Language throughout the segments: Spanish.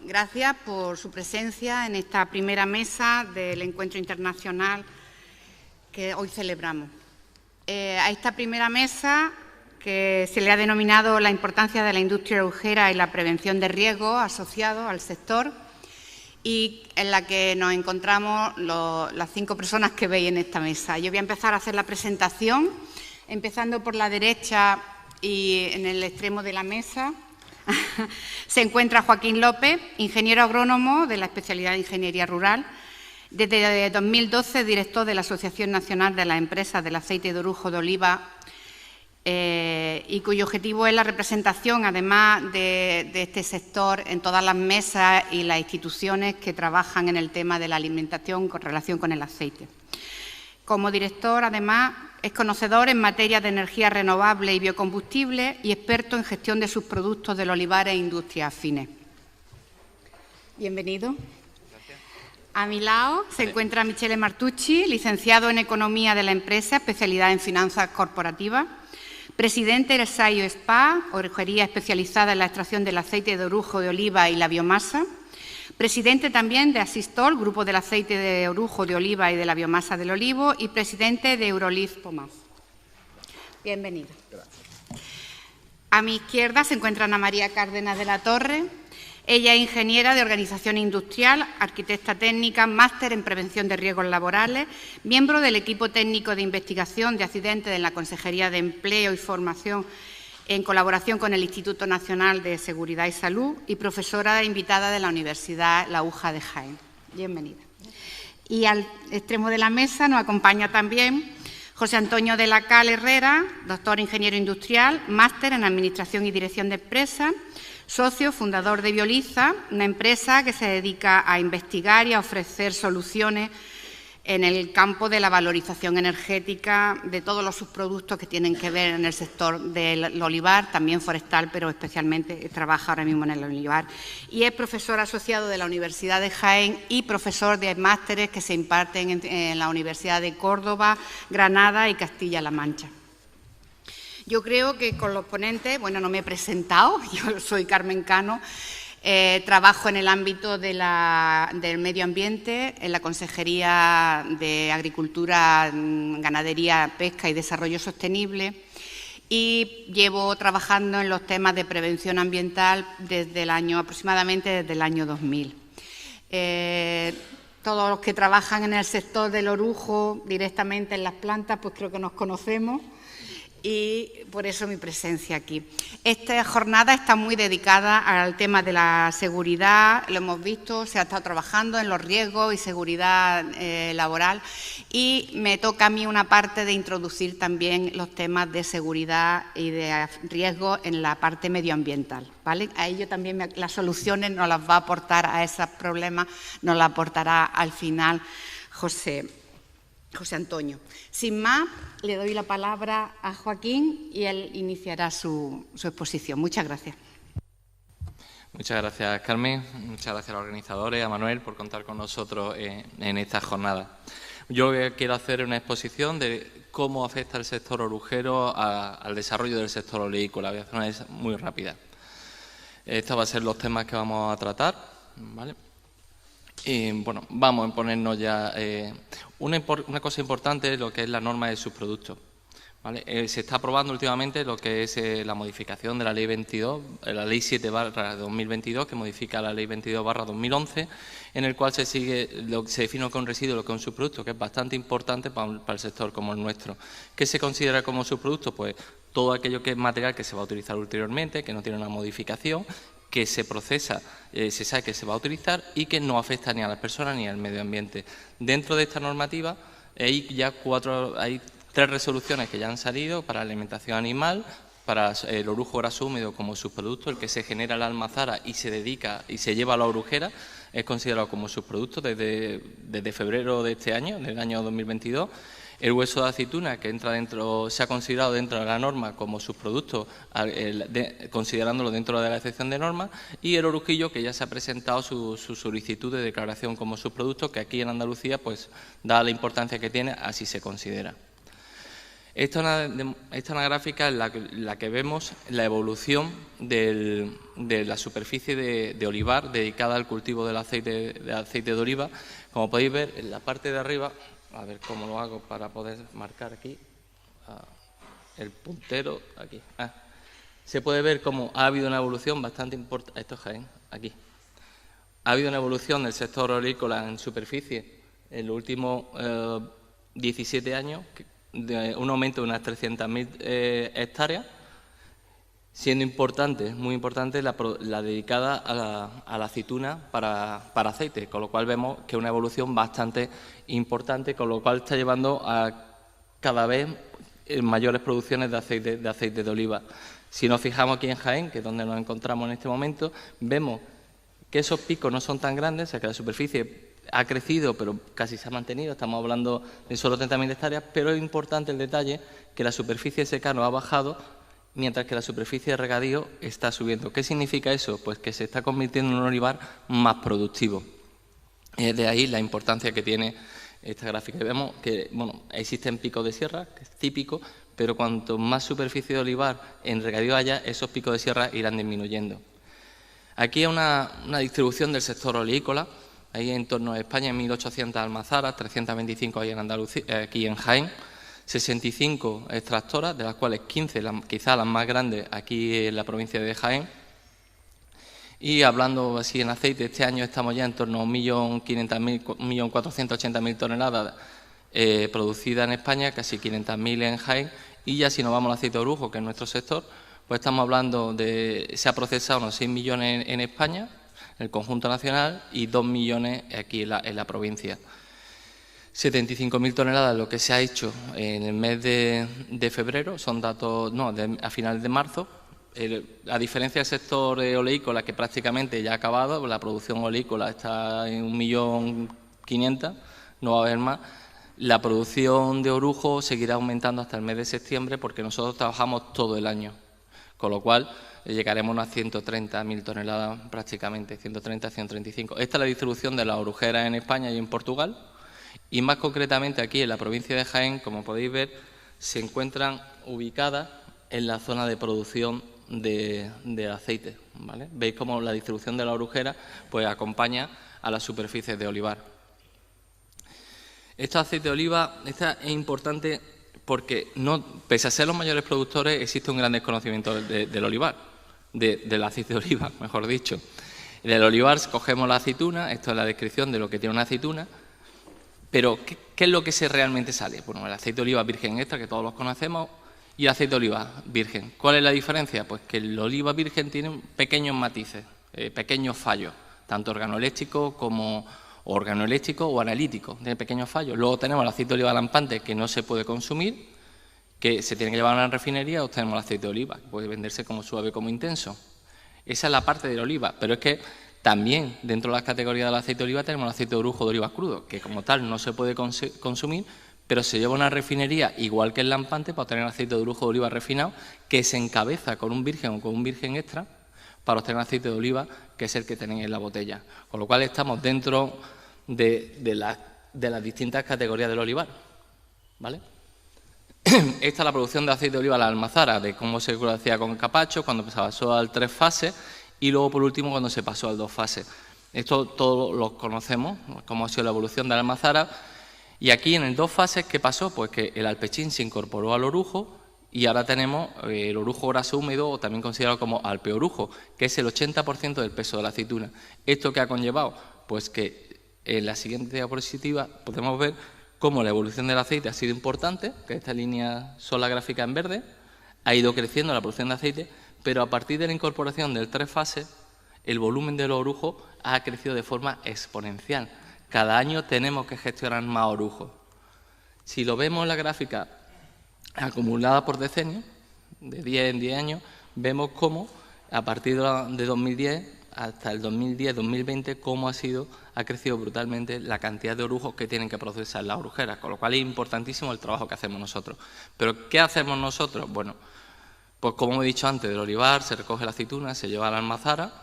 Gracias por su presencia en esta primera mesa del encuentro internacional que hoy celebramos. A esta primera mesa, que se le ha denominado la importancia de la industria orujera y la prevención de riesgos asociados al sector, y en la que nos encontramos las 5 personas que veis en esta mesa. Yo voy a empezar a hacer la presentación, empezando por la derecha y en el extremo de la mesa. Se encuentra Joaquín López, ingeniero agrónomo de la especialidad de Ingeniería Rural. Desde 2012, director de la Asociación Nacional de las Empresas del Aceite de Orujo de Oliva, y cuyo objetivo es la representación, además de este sector, en todas las mesas y las instituciones que trabajan en el tema de la alimentación con relación con el aceite. Como director, además, es conocedor en materia de energía renovable y biocombustible y experto en gestión de sus productos del olivar e industrias afines. Bienvenido. Gracias. A mi lado se encuentra Michele Martucci, licenciado en Economía de la empresa, especialidad en Finanzas Corporativas, presidente del SAIO SPA, orujería especializada en la extracción del aceite de orujo de oliva y la biomasa, presidente también de Asistol, grupo del aceite de orujo de oliva y de la biomasa del olivo, y presidente de Euroliv Pomaz. Bienvenido. Gracias. A mi izquierda se encuentra Ana María Cárdenas de la Torre. Ella es ingeniera de organización industrial, arquitecta técnica, máster en prevención de riesgos laborales, miembro del equipo técnico de investigación de accidentes de la Consejería de Empleo y Formación en colaboración con el Instituto Nacional de Seguridad y Salud, y profesora invitada de la Universidad La UJA de Jaén. Bienvenida. Y al extremo de la mesa nos acompaña también José Antonio de la Cal Herrera, doctor ingeniero industrial, máster en Administración y Dirección de Empresas, socio fundador de Bioliza, una empresa que se dedica a investigar y a ofrecer soluciones en el campo de la valorización energética de todos los subproductos que tienen que ver en el sector del olivar, también forestal, pero especialmente trabaja ahora mismo en el olivar. Y es profesor asociado de la Universidad de Jaén y profesor de másteres que se imparten en la Universidad de Córdoba, Granada y Castilla-La Mancha. Yo creo que con los ponentes, bueno, no me he presentado, yo soy Carmen Cano. Trabajo en el ámbito del medio ambiente, en la Consejería de Agricultura, Ganadería, Pesca y Desarrollo Sostenible, y llevo trabajando en los temas de prevención ambiental aproximadamente desde el año 2000. Todos los que trabajan en el sector del orujo directamente en las plantas, pues creo que nos conocemos. Y por eso mi presencia aquí. Esta jornada está muy dedicada al tema de la seguridad, lo hemos visto, se ha estado trabajando en los riesgos y seguridad laboral, y me toca a mí una parte de introducir también los temas de seguridad y de riesgos en la parte medioambiental, ¿vale? A ello también las soluciones nos las va a aportar a esos problemas, nos las aportará al final José Antonio. Sin más, le doy la palabra a Joaquín y él iniciará su exposición. Muchas gracias. Muchas gracias, Carmen. Muchas gracias a los organizadores, a Manuel, por contar con nosotros en esta jornada. Yo quiero hacer una exposición de cómo afecta el sector orujero al desarrollo del sector oleícola. Voy a hacer una muy rápida. Estos van a ser los temas que vamos a tratar, ¿vale? Y bueno, vamos a ponernos ya una cosa importante, lo que es la norma de subproductos, ¿vale? Se está aprobando últimamente lo que es la modificación de la Ley 22, la Ley 7/2022, que modifica la Ley 22/2011, en el cual se define con residuo lo que es un subproducto, que es bastante importante para el sector como el nuestro. ¿Qué se considera como subproducto? Pues todo aquello que es material que se va a utilizar ulteriormente, que no tiene una modificación, que se procesa, se sabe que se va a utilizar y que no afecta ni a las personas ni al medio ambiente. Dentro de esta normativa hay 3 resoluciones que ya han salido para la alimentación animal, para el orujo graso húmedo como subproducto, el que se genera en la almazara y se dedica y se lleva a la orujera, es considerado como subproducto desde febrero de este año, del año 2022. El hueso de aceituna, que se ha considerado dentro de la norma como subproducto, considerándolo dentro de la excepción de norma, y el orujillo, que ya se ha presentado su solicitud de declaración como subproducto, que aquí en Andalucía, pues, dada la importancia que tiene, así se considera. Esta es una gráfica en la que vemos la evolución de la superficie de olivar dedicada al cultivo del aceite de oliva. Como podéis ver, en la parte de arriba, a ver cómo lo hago para poder marcar aquí, el puntero, aquí. Se puede ver cómo ha habido una evolución bastante importante. Esto es Jaén, aquí. Ha habido una evolución del sector oleícola en superficie en los últimos 17 años, de un aumento de unas 300.000 hectáreas, siendo importante, muy importante, la dedicada a la aceituna para aceite, con lo cual vemos que es una evolución bastante importante, con lo cual está llevando a cada vez mayores producciones de aceite de oliva. Si nos fijamos aquí en Jaén, que es donde nos encontramos en este momento, vemos que esos picos no son tan grandes, o sea que la superficie ha crecido, pero casi se ha mantenido, estamos hablando de solo 30.000 hectáreas, pero es importante el detalle que la superficie de secano ha bajado, mientras que la superficie de regadío está subiendo. ¿Qué significa eso? Pues que se está convirtiendo en un olivar más productivo. De ahí la importancia que tiene esta gráfica. Vemos que existen picos de sierra, que es típico, pero cuanto más superficie de olivar en regadío haya, esos picos de sierra irán disminuyendo. Aquí hay una distribución del sector oleícola. Ahí en torno a España, 1.800 almazaras, 325 hay en Andalucía, aquí en Jaén, 65 extractoras, de las cuales 15, quizá las más grandes, aquí en la provincia de Jaén. Y hablando así en aceite, este año estamos ya en torno a 1.480.000 toneladas producidas en España, casi 500.000 en Jaén. Y ya si nos vamos al aceite de orujo, que es nuestro sector, pues estamos hablando se ha procesado unos 6 millones en España, en el conjunto nacional, y 2 millones aquí en la provincia. 75.000 toneladas lo que se ha hecho en el mes de febrero, son datos a finales de marzo. A diferencia del sector oleícola, que prácticamente ya ha acabado, la producción oleícola está en 1.500.000, no va a haber más. La producción de orujo seguirá aumentando hasta el mes de septiembre, porque nosotros trabajamos todo el año, con lo cual llegaremos a unas 130.000 toneladas prácticamente, 130, 135. Esta es la distribución de las orujeras en España y en Portugal, y más concretamente aquí en la provincia de Jaén, como podéis ver, se encuentran ubicadas en la zona de producción de aceite, ¿vale? Veis cómo la distribución de la orujera pues acompaña a las superficies de olivar. Este aceite de oliva es importante porque, pese a ser los mayores productores, existe un gran desconocimiento del olivar, del aceite de oliva, mejor dicho. En el olivar cogemos la aceituna, esto es la descripción de lo que tiene una aceituna, pero ¿qué es lo que realmente sale? Bueno, el aceite de oliva virgen extra, que todos los conocemos, y el aceite de oliva virgen. ¿Cuál es la diferencia? Pues que el oliva virgen tiene pequeños matices, pequeños fallos, tanto organoeléctricos como organoeléctricos o analíticos, tiene pequeños fallos. Luego tenemos el aceite de oliva lampante, que no se puede consumir, que se tiene que llevar a una refinería, o tenemos el aceite de oliva, que puede venderse como suave, como intenso. Esa es la parte del oliva, pero es que también dentro de las categorías del aceite de oliva tenemos el aceite de orujo de oliva crudo, que como tal no se puede consumir, pero se lleva a una refinería, igual que el lampante, para obtener aceite de orujo de oliva refinado, que se encabeza con un virgen o con un virgen extra, para obtener aceite de oliva, que es el que tenéis en la botella. Con lo cual estamos dentro de las distintas categorías del olivar, ¿vale? Esta es la producción de aceite de oliva a la almazara, de cómo se hacía con capacho, cuando se pasó al 3 fases, y luego, por último, cuando se pasó al 2 fases. Esto todos lo conocemos, cómo ha sido la evolución de la almazara. Y aquí, en el 2 fases, ¿qué pasó? Pues que el alpechín se incorporó al orujo, y ahora tenemos el orujo graso húmedo, o también considerado como alpeorujo, que es el 80% del peso de la aceituna. ¿Esto qué ha conllevado? Pues que en la siguiente diapositiva podemos ver cómo la evolución del aceite ha sido importante, que esta línea son las gráficas en verde, ha ido creciendo la producción de aceite, pero a partir de la incorporación del 3 fases, el volumen de los orujos ha crecido de forma exponencial. Cada año tenemos que gestionar más orujos. Si lo vemos en la gráfica acumulada por decenio, de 10 en 10 años, vemos cómo a partir de 2010 hasta el 2010-2020 cómo ha crecido brutalmente la cantidad de orujos que tienen que procesar las orujeras, con lo cual es importantísimo el trabajo que hacemos nosotros. ¿Pero qué hacemos nosotros? Bueno, pues como he dicho antes, del olivar se recoge la aceituna, se lleva a la almazara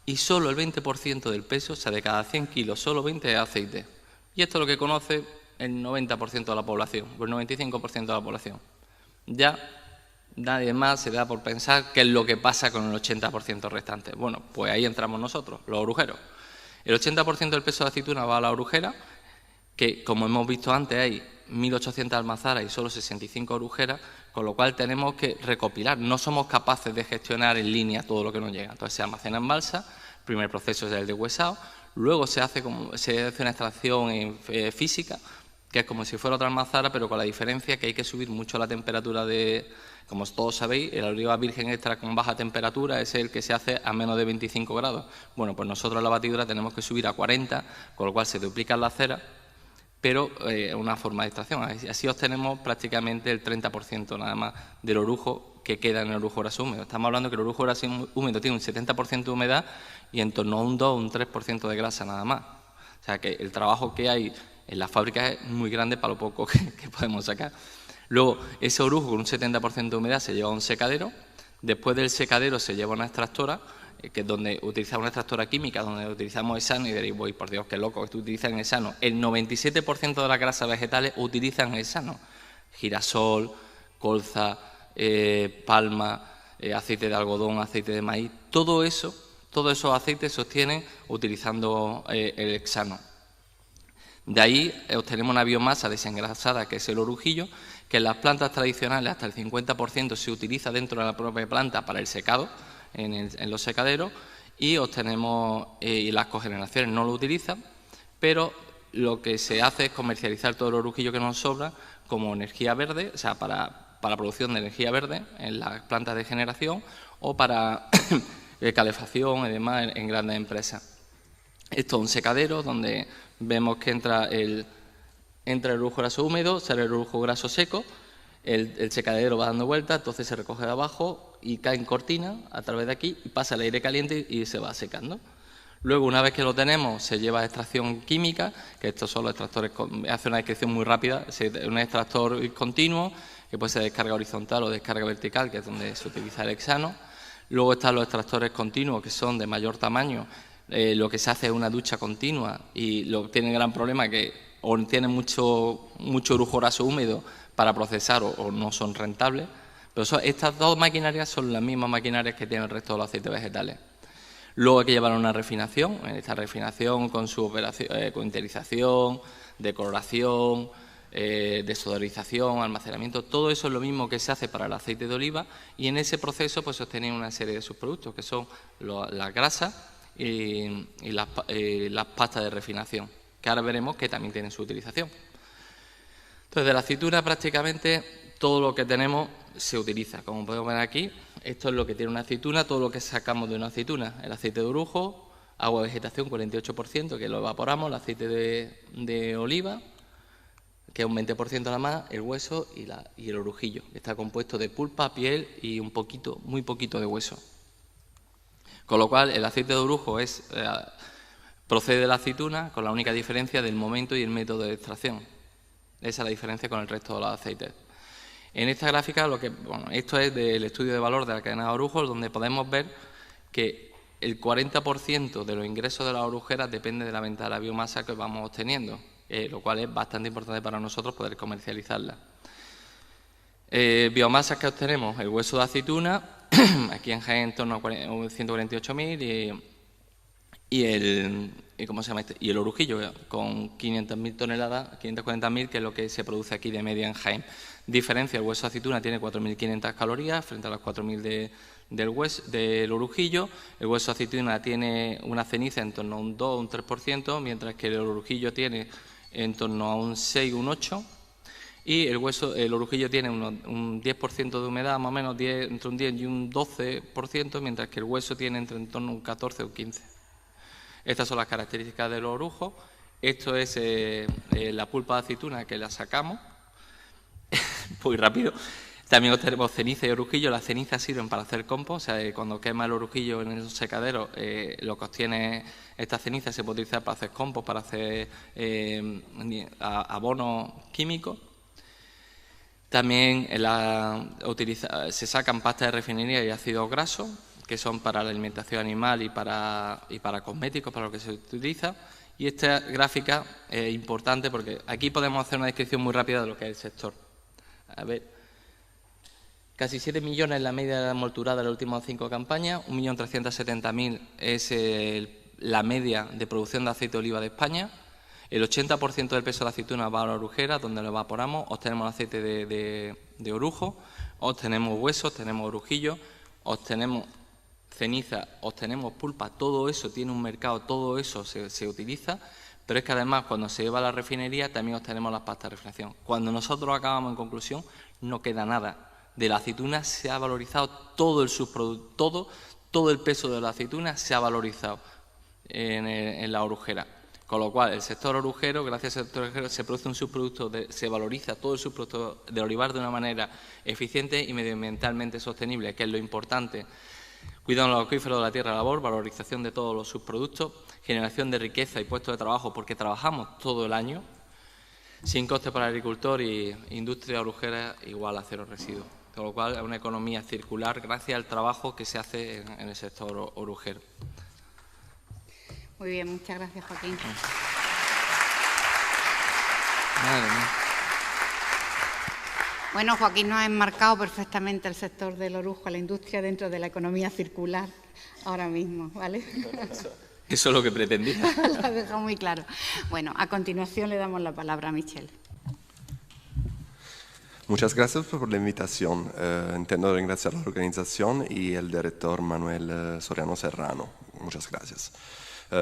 y solo el 20% del peso, o sea, de cada 100 kilos, solo 20 es aceite. Y esto es lo que conoce el 90% de la población, o el 95% de la población. ya nadie más se da por pensar qué es lo que pasa con el 80% restante. Bueno, pues ahí entramos nosotros, los orujeros. El 80% del peso de aceituna va a la orujera, que como hemos visto antes hay 1.800 almazaras y solo 65 orujeras, con lo cual tenemos que recopilar. No somos capaces de gestionar en línea todo lo que nos llega. Entonces se almacena en balsa, el primer proceso es el deshuesado, luego se hace una extracción física, que es como si fuera otra almazara, pero con la diferencia que hay que subir mucho la temperatura como todos sabéis, el oliva virgen extra con baja temperatura es el que se hace a menos de 25 grados. Bueno, pues nosotros en la batidora tenemos que subir a 40, con lo cual se duplican las ceras, pero una forma de extracción. Así obtenemos prácticamente el 30% nada más del orujo que queda en el orujo graso húmedo. Estamos hablando que el orujo graso húmedo tiene un 70% de humedad y en torno a un 2 o un 3% de grasa nada más. O sea que el trabajo que hay en las fábricas es muy grande para lo poco que podemos sacar. Luego, ese orujo con un 70% de humedad se lleva a un secadero. Después del secadero se lleva a una extractora, que es donde utilizamos una extractora química, donde utilizamos hexano, y diréis, voy, por Dios, qué loco, que utilizan hexano. El 97% de las grasas vegetales utilizan hexano. Girasol, colza, palma, aceite de algodón, aceite de maíz, todos esos aceites se obtienen utilizando el hexano. De ahí obtenemos una biomasa desengrasada, que es el orujillo, que en las plantas tradicionales hasta el 50% se utiliza dentro de la propia planta para el secado, en los secaderos, y obtenemos, y las cogeneraciones no lo utilizan, pero lo que se hace es comercializar todo el orujillo que nos sobra como energía verde, o sea, para producción de energía verde en las plantas de generación o para calefacción y demás en grandes empresas. Esto es un secadero donde vemos que entra el orujo graso húmedo, sale el orujo graso seco, el secadero va dando vueltas, entonces se recoge de abajo y cae en cortina a través de aquí y pasa el aire caliente y se va secando. Luego, una vez que lo tenemos, se lleva a extracción química, que estos son los extractores, hace una descripción muy rápida, un extractor continuo, que puede ser descarga horizontal o descarga vertical, que es donde se utiliza el hexano. Luego están los extractores continuos, que son de mayor tamaño. Lo que se hace es una ducha continua y tienen gran problema que o tienen mucho orujo graso húmedo para procesar o no son rentables. Pero estas dos maquinarias son las mismas maquinarias que tienen el resto de los aceites vegetales. Luego hay que llevar una refinación, en esta refinación con su operación, cointerización, decoloración, desodorización, almacenamiento, todo eso es lo mismo que se hace para el aceite de oliva y en ese proceso pues se obtienen una serie de subproductos que son las grasas y las pastas de refinación, que ahora veremos que también tienen su utilización. Entonces, de la aceituna prácticamente todo lo que tenemos se utiliza. Como podemos ver aquí, esto es lo que tiene una aceituna, todo lo que sacamos de una aceituna. El aceite de orujo, agua de vegetación, 48%, que lo evaporamos, el aceite de oliva, que es un 20% nada más, el hueso y el orujillo, que está compuesto de pulpa, piel y muy poquito de hueso. Con lo cual, el aceite de orujo procede de la aceituna, con la única diferencia del momento y el método de extracción. Esa es la diferencia con el resto de los aceites. En esta gráfica, esto es del estudio de valor de la cadena de orujos, donde podemos ver que el 40% de los ingresos de las orujeras depende de la venta de la biomasa que vamos obteniendo, lo cual es bastante importante para nosotros poder comercializarla. Biomasas que obtenemos, el hueso de aceituna, aquí en Jaén en torno a 148.000 y el orujillo con 500.000 toneladas, 540.000, que es lo que se produce aquí de media en Jaén. Diferencia, el hueso de aceituna tiene 4.500 calorías frente a las 4.000 del orujillo. El hueso de aceituna tiene una ceniza en torno a un 2 o un 3%, mientras que el orujillo tiene en torno a un 6 o un 8%. Y el orujillo tiene un 10% de humedad, más o menos entre un 10 y un 12%, mientras que el hueso tiene en torno a un 14 o un 15%. Estas son las características del orujo. Esto es la pulpa de aceituna que la sacamos. Muy rápido. También tenemos ceniza y orujillo. Las cenizas sirven para hacer compost. O sea, cuando quema el orujillo en el secadero, lo que obtiene esta ceniza se puede utilizar para hacer compost, para hacer abonos químicos. También se sacan pastas de refinería y ácidos grasos, que son para la alimentación animal y para cosméticos, para lo que se utiliza. Y esta gráfica es importante porque aquí podemos hacer una descripción muy rápida de lo que es el sector. A ver, Casi 7 millones es la media de la envolturada de las últimas 5 campañas, 1.370.000 es la media de producción de aceite de oliva de España. El 80% del peso de la aceituna va a la orujera, donde lo evaporamos, obtenemos aceite de orujo, obtenemos huesos, tenemos orujillo, obtenemos ceniza, obtenemos pulpa, todo eso tiene un mercado, todo eso se utiliza, pero es que además cuando se lleva a la refinería también obtenemos las pastas de refinación. Cuando nosotros acabamos, en conclusión, no queda nada. De la aceituna se ha valorizado todo el subproducto, todo el peso de la aceituna se ha valorizado en la orujera. Con lo cual, el sector orujero, gracias al sector orujero, se produce un subproducto, se valoriza todo el subproducto del olivar de una manera eficiente y medioambientalmente sostenible, que es lo importante. Cuidado de los acuíferos de la tierra labor, valorización de todos los subproductos, generación de riqueza y puestos de trabajo, porque trabajamos todo el año, sin coste para el agricultor y industria orujera igual a cero residuos. Con lo cual, es una economía circular gracias al trabajo que se hace en el sector orujero. Muy bien, muchas gracias, Joaquín. Madre mía. Bueno, Joaquín nos ha enmarcado perfectamente el sector del orujo a la industria dentro de la economía circular ahora mismo, ¿vale? Eso es lo que pretendía. Lo ha dejado muy claro. Bueno, a continuación le damos la palabra a Michel. Muchas gracias por la invitación. Intento ringraziare la organización y el director Manuel Soriano Serrano. Muchas gracias.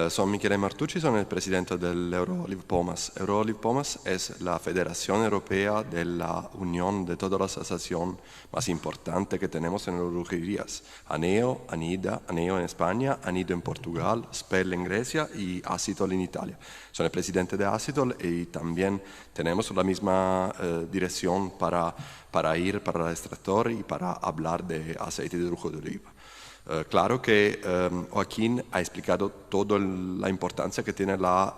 Soy Michele Martucci, soy el presidente del Euro-Olive Pomas. Euro-Olive Pomas es la Federación Europea de la unión de todas las asociaciones más importantes que tenemos en orujerías. ANEO, ANIDA, ANEO en España, ANIDO en Portugal, SPEL en Grecia y Acitol en Italia. Soy el presidente de Acitol y también tenemos la misma dirección para ir para el extractor y para hablar de aceite de orujo de oliva. Claro que Joaquín ha explicado toda la importancia que tiene la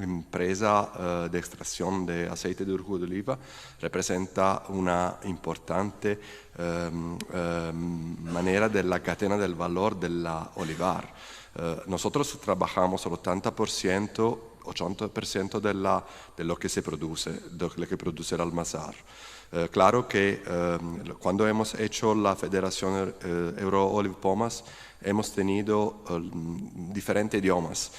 empresa de extracción de aceite de orujo de oliva. Representa una importante manera de la cadena del valor de la olivar. Nosotros trabajamos el 80% de lo que se produce, de lo que produce el almazar. Claro que cuando hemos hecho la Federación Euro-Olive Pomas hemos tenido diferentes idiomas.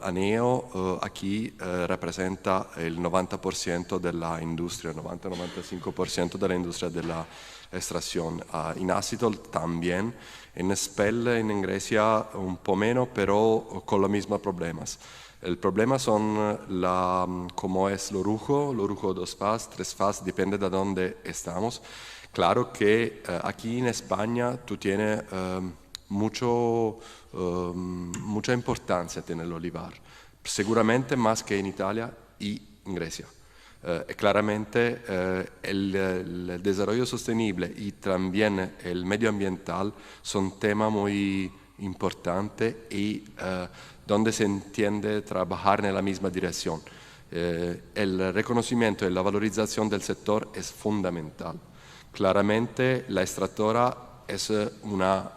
ANEO aquí representa el 90% de la industria, 90-95% de la industria de la extracción. En Acitol también, en SPEL en Grecia un po' meno, pero con los mismos problemas. El problema son como es el orujo 2 fases, 3 fases, depende de dónde estamos. Claro que aquí en España tú tienes mucha importancia tiene el olivar, seguramente más que en Italia y en Grecia. Claramente el desarrollo sostenible y también el medioambiental son temas muy importantes y donde se entiende trabajar en la misma dirección. El reconocimiento y la valorización del sector es fundamental. Claramente la extractora es una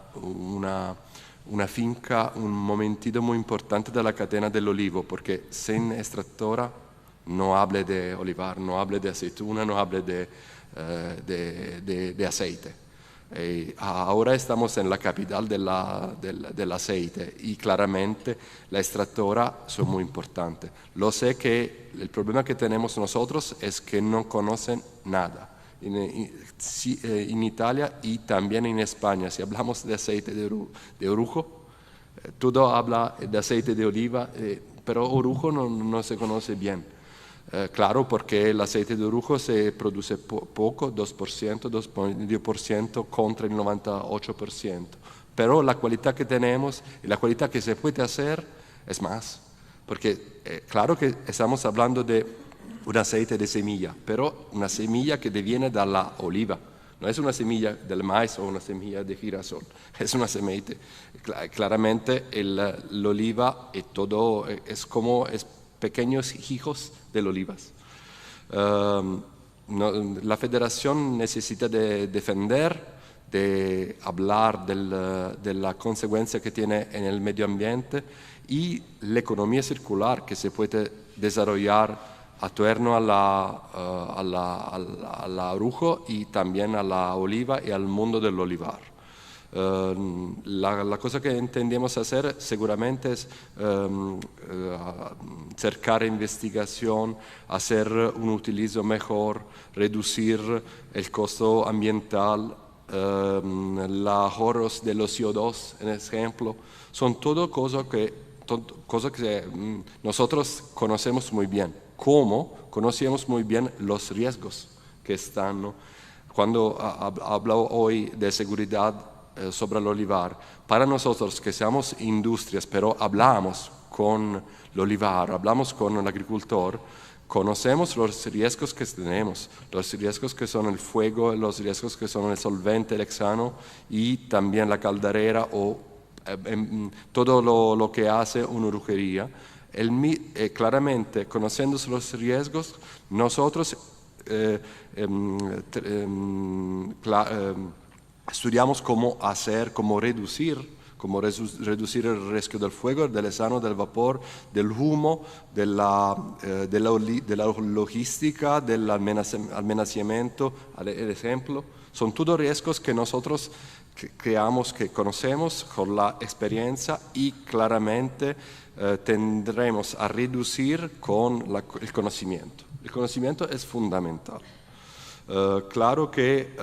finca, un momentito muy importante de la cadena del olivo, porque sin extractora no hable de olivar, no hable de aceituna, no hable de aceite. Ahora estamos en la capital del aceite y claramente la extractora son muy importante. Lo sé que el problema que tenemos nosotros es que no conocen nada. En Italia y también en España, si hablamos de aceite de orujo, todo habla de aceite de oliva, pero orujo no se conoce bien. Claro, porque el aceite de orujo se produce poco, 2%, 2,5% contra el 98%. Pero la calidad que tenemos y la calidad que se puede hacer es más. Porque claro que estamos hablando de un aceite de semilla, pero una semilla que viene de la oliva. No es una semilla del maíz o una semilla de girasol, es una semilla. Claramente el oliva y todo es como pequeños hijos del olivas. La federación necesita de defender, de hablar de la consecuencia que tiene en el medio ambiente y la economía circular que se puede desarrollar attorno all'orujo y también a la oliva y al mundo del olivar. La cosa que entendemos hacer seguramente es cercar investigación, hacer un utilizo mejor, reducir el costo ambiental, los ahorros de los CO2, en ejemplo. Son todo cosas que nosotros conocemos muy bien. ¿Cómo? Conocemos muy bien los riesgos que están, ¿no? Cuando hablo hoy de seguridad sobre el olivar, para nosotros que somos industrias, pero hablamos con el olivar, hablamos con el agricultor, conocemos los riesgos que tenemos, los riesgos que son el fuego, los riesgos que son el solvente, el hexano y también la calderera o todo lo que hace una orujería. Claramente, conociendo los riesgos, nosotros estudiamos cómo hacer, cómo reducir el riesgo del fuego, del hexano, del vapor, del humo, de la logística, del almacenamiento, el ejemplo. Son todos riesgos que nosotros creamos, que conocemos con la experiencia y claramente tendremos a reducir con el conocimiento. El conocimiento es fundamental. Claro que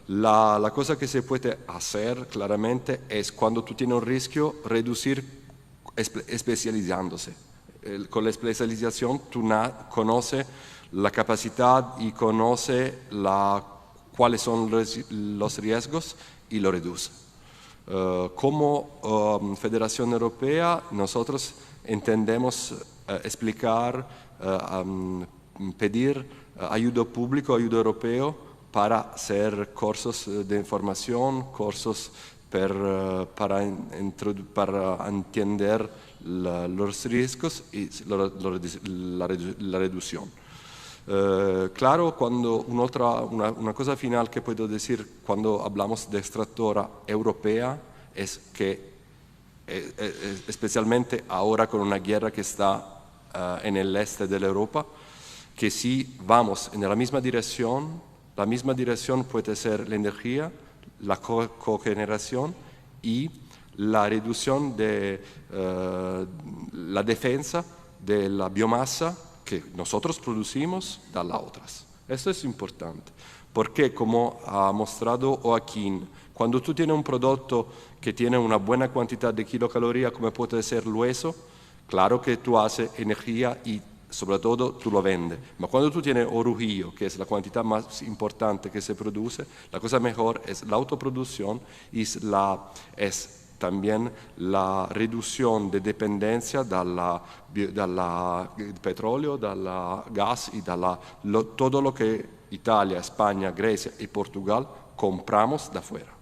la cosa que se puede hacer claramente es cuando tú tienes un riesgo, reducir especializándose. Con la especialización tú conoces la capacidad y conoces cuáles son los riesgos y lo reduce. Como Federación Europea nosotros entendemos explicar, pedir ayuda pública, ayuda europea para hacer cursos de información, cursos para entender los riesgos y la reducción. Claro, una cosa final que puedo decir cuando hablamos de extractora europea es que, especialmente ahora con una guerra que está en el este de Europa, que si vamos en la misma dirección puede ser la energía, la cogeneración y la reducción de la defensa de la biomasa que nosotros producimos de las otras. Esto es importante, porque como ha mostrado Joaquín, cuando tú tienes un producto que tiene una buena cantidad de kilocalorías, como puede ser el hueso, claro que tú haces energía y sobre todo tú lo vendes. Pero cuando tú tienes orujillo, que es la cantidad más importante que se produce, la cosa mejor es la autoproducción y es también la reducción de dependencia del petróleo, del gas y todo lo que Italia, España, Grecia y Portugal compramos de afuera.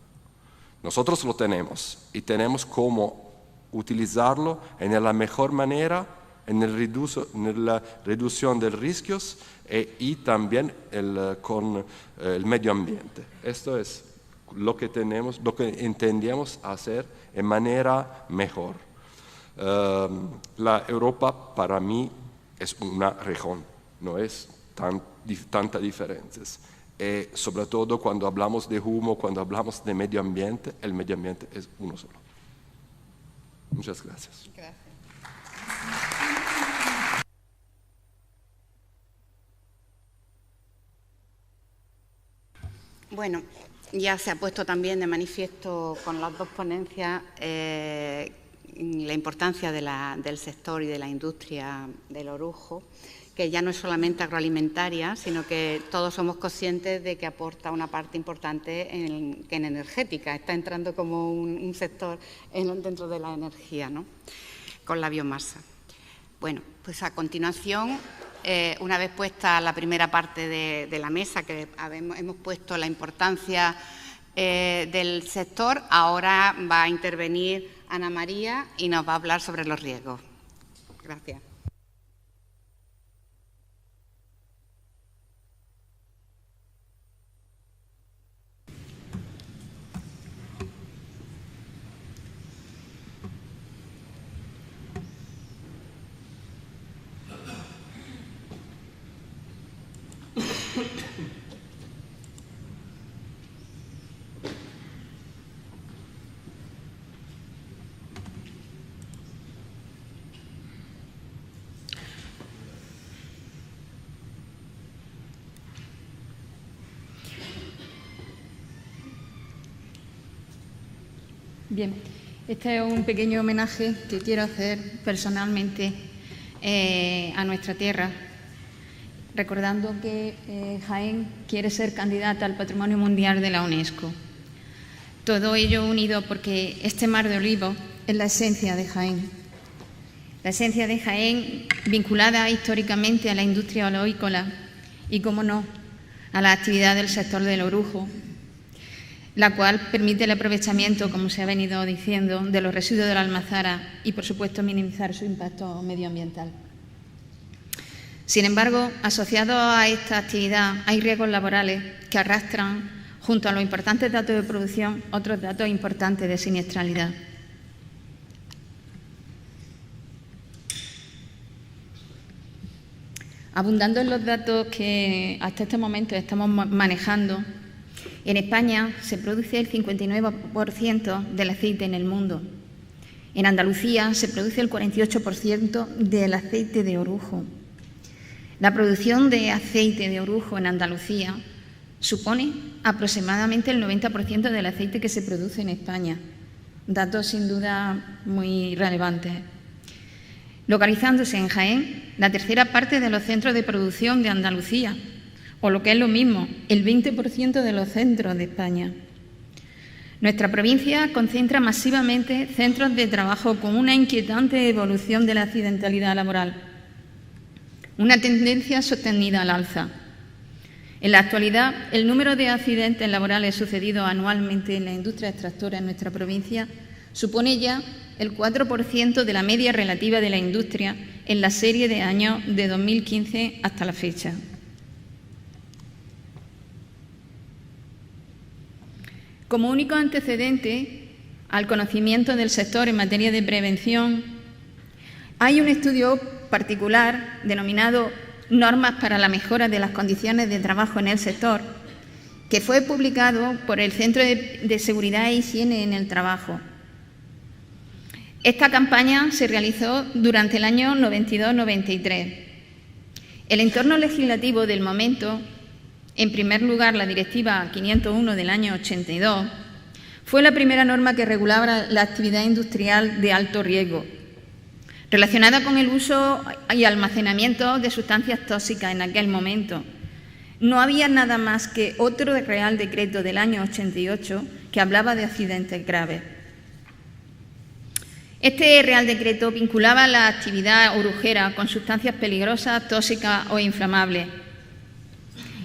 Nosotros lo tenemos y tenemos cómo utilizarlo en la mejor manera, en la reducción de riesgos y también con el medio ambiente. Esto es lo que entendemos hacer en manera mejor. La Europa para mí es una región, no es tantas diferencias. Sobre todo cuando hablamos de humo, cuando hablamos de medio ambiente, el medio ambiente es uno solo. Muchas gracias. Gracias. Bueno, ya se ha puesto también de manifiesto con las dos ponencias la importancia del sector y de la industria del orujo, que ya no es solamente agroalimentaria, sino que todos somos conscientes de que aporta una parte importante en energética. Está entrando como un sector dentro de la energía, ¿no? Con la biomasa. Bueno, pues a continuación, una vez puesta la primera parte de la mesa, que hemos puesto la importancia del sector, ahora va a intervenir Ana María y nos va a hablar sobre los riesgos. Gracias. Bien, este es un pequeño homenaje que quiero hacer personalmente a nuestra tierra, recordando que Jaén quiere ser candidata al Patrimonio Mundial de la UNESCO. Todo ello unido porque este mar de olivos es la esencia de Jaén. La esencia de Jaén vinculada históricamente a la industria oleícola y, cómo no, a la actividad del sector del orujo, la cual permite el aprovechamiento, como se ha venido diciendo, de los residuos de la almazara y, por supuesto, minimizar su impacto medioambiental. Sin embargo, asociado a esta actividad hay riesgos laborales que arrastran, junto a los importantes datos de producción, otros datos importantes de siniestralidad. Abundando en los datos que hasta este momento estamos manejando, en España se produce el 59% del aceite en el mundo. En Andalucía se produce el 48% del aceite de orujo. La producción de aceite de orujo en Andalucía supone aproximadamente el 90% del aceite que se produce en España. Datos sin duda muy relevantes. Localizándose en Jaén, la tercera parte de los centros de producción de Andalucía, o lo que es lo mismo, el 20% de los centros de España. Nuestra provincia concentra masivamente centros de trabajo con una inquietante evolución de la accidentalidad laboral, una tendencia sostenida al alza. En la actualidad, el número de accidentes laborales sucedidos anualmente en la industria extractora en nuestra provincia supone ya el 4% de la media relativa de la industria en la serie de años de 2015 hasta la fecha. Como único antecedente al conocimiento del sector en materia de prevención, hay un estudio particular denominado Normas para la mejora de las condiciones de trabajo en el sector, que fue publicado por el Centro de Seguridad e Higiene en el Trabajo. Esta campaña se realizó durante el año 92-93. El entorno legislativo del momento, en primer lugar la Directiva 501 del año 82, fue la primera norma que regulaba la actividad industrial de alto riesgo, relacionada con el uso y almacenamiento de sustancias tóxicas en aquel momento. No había nada más que otro Real Decreto del año 88 que hablaba de accidentes graves. Este Real Decreto vinculaba la actividad orujera con sustancias peligrosas, tóxicas o inflamables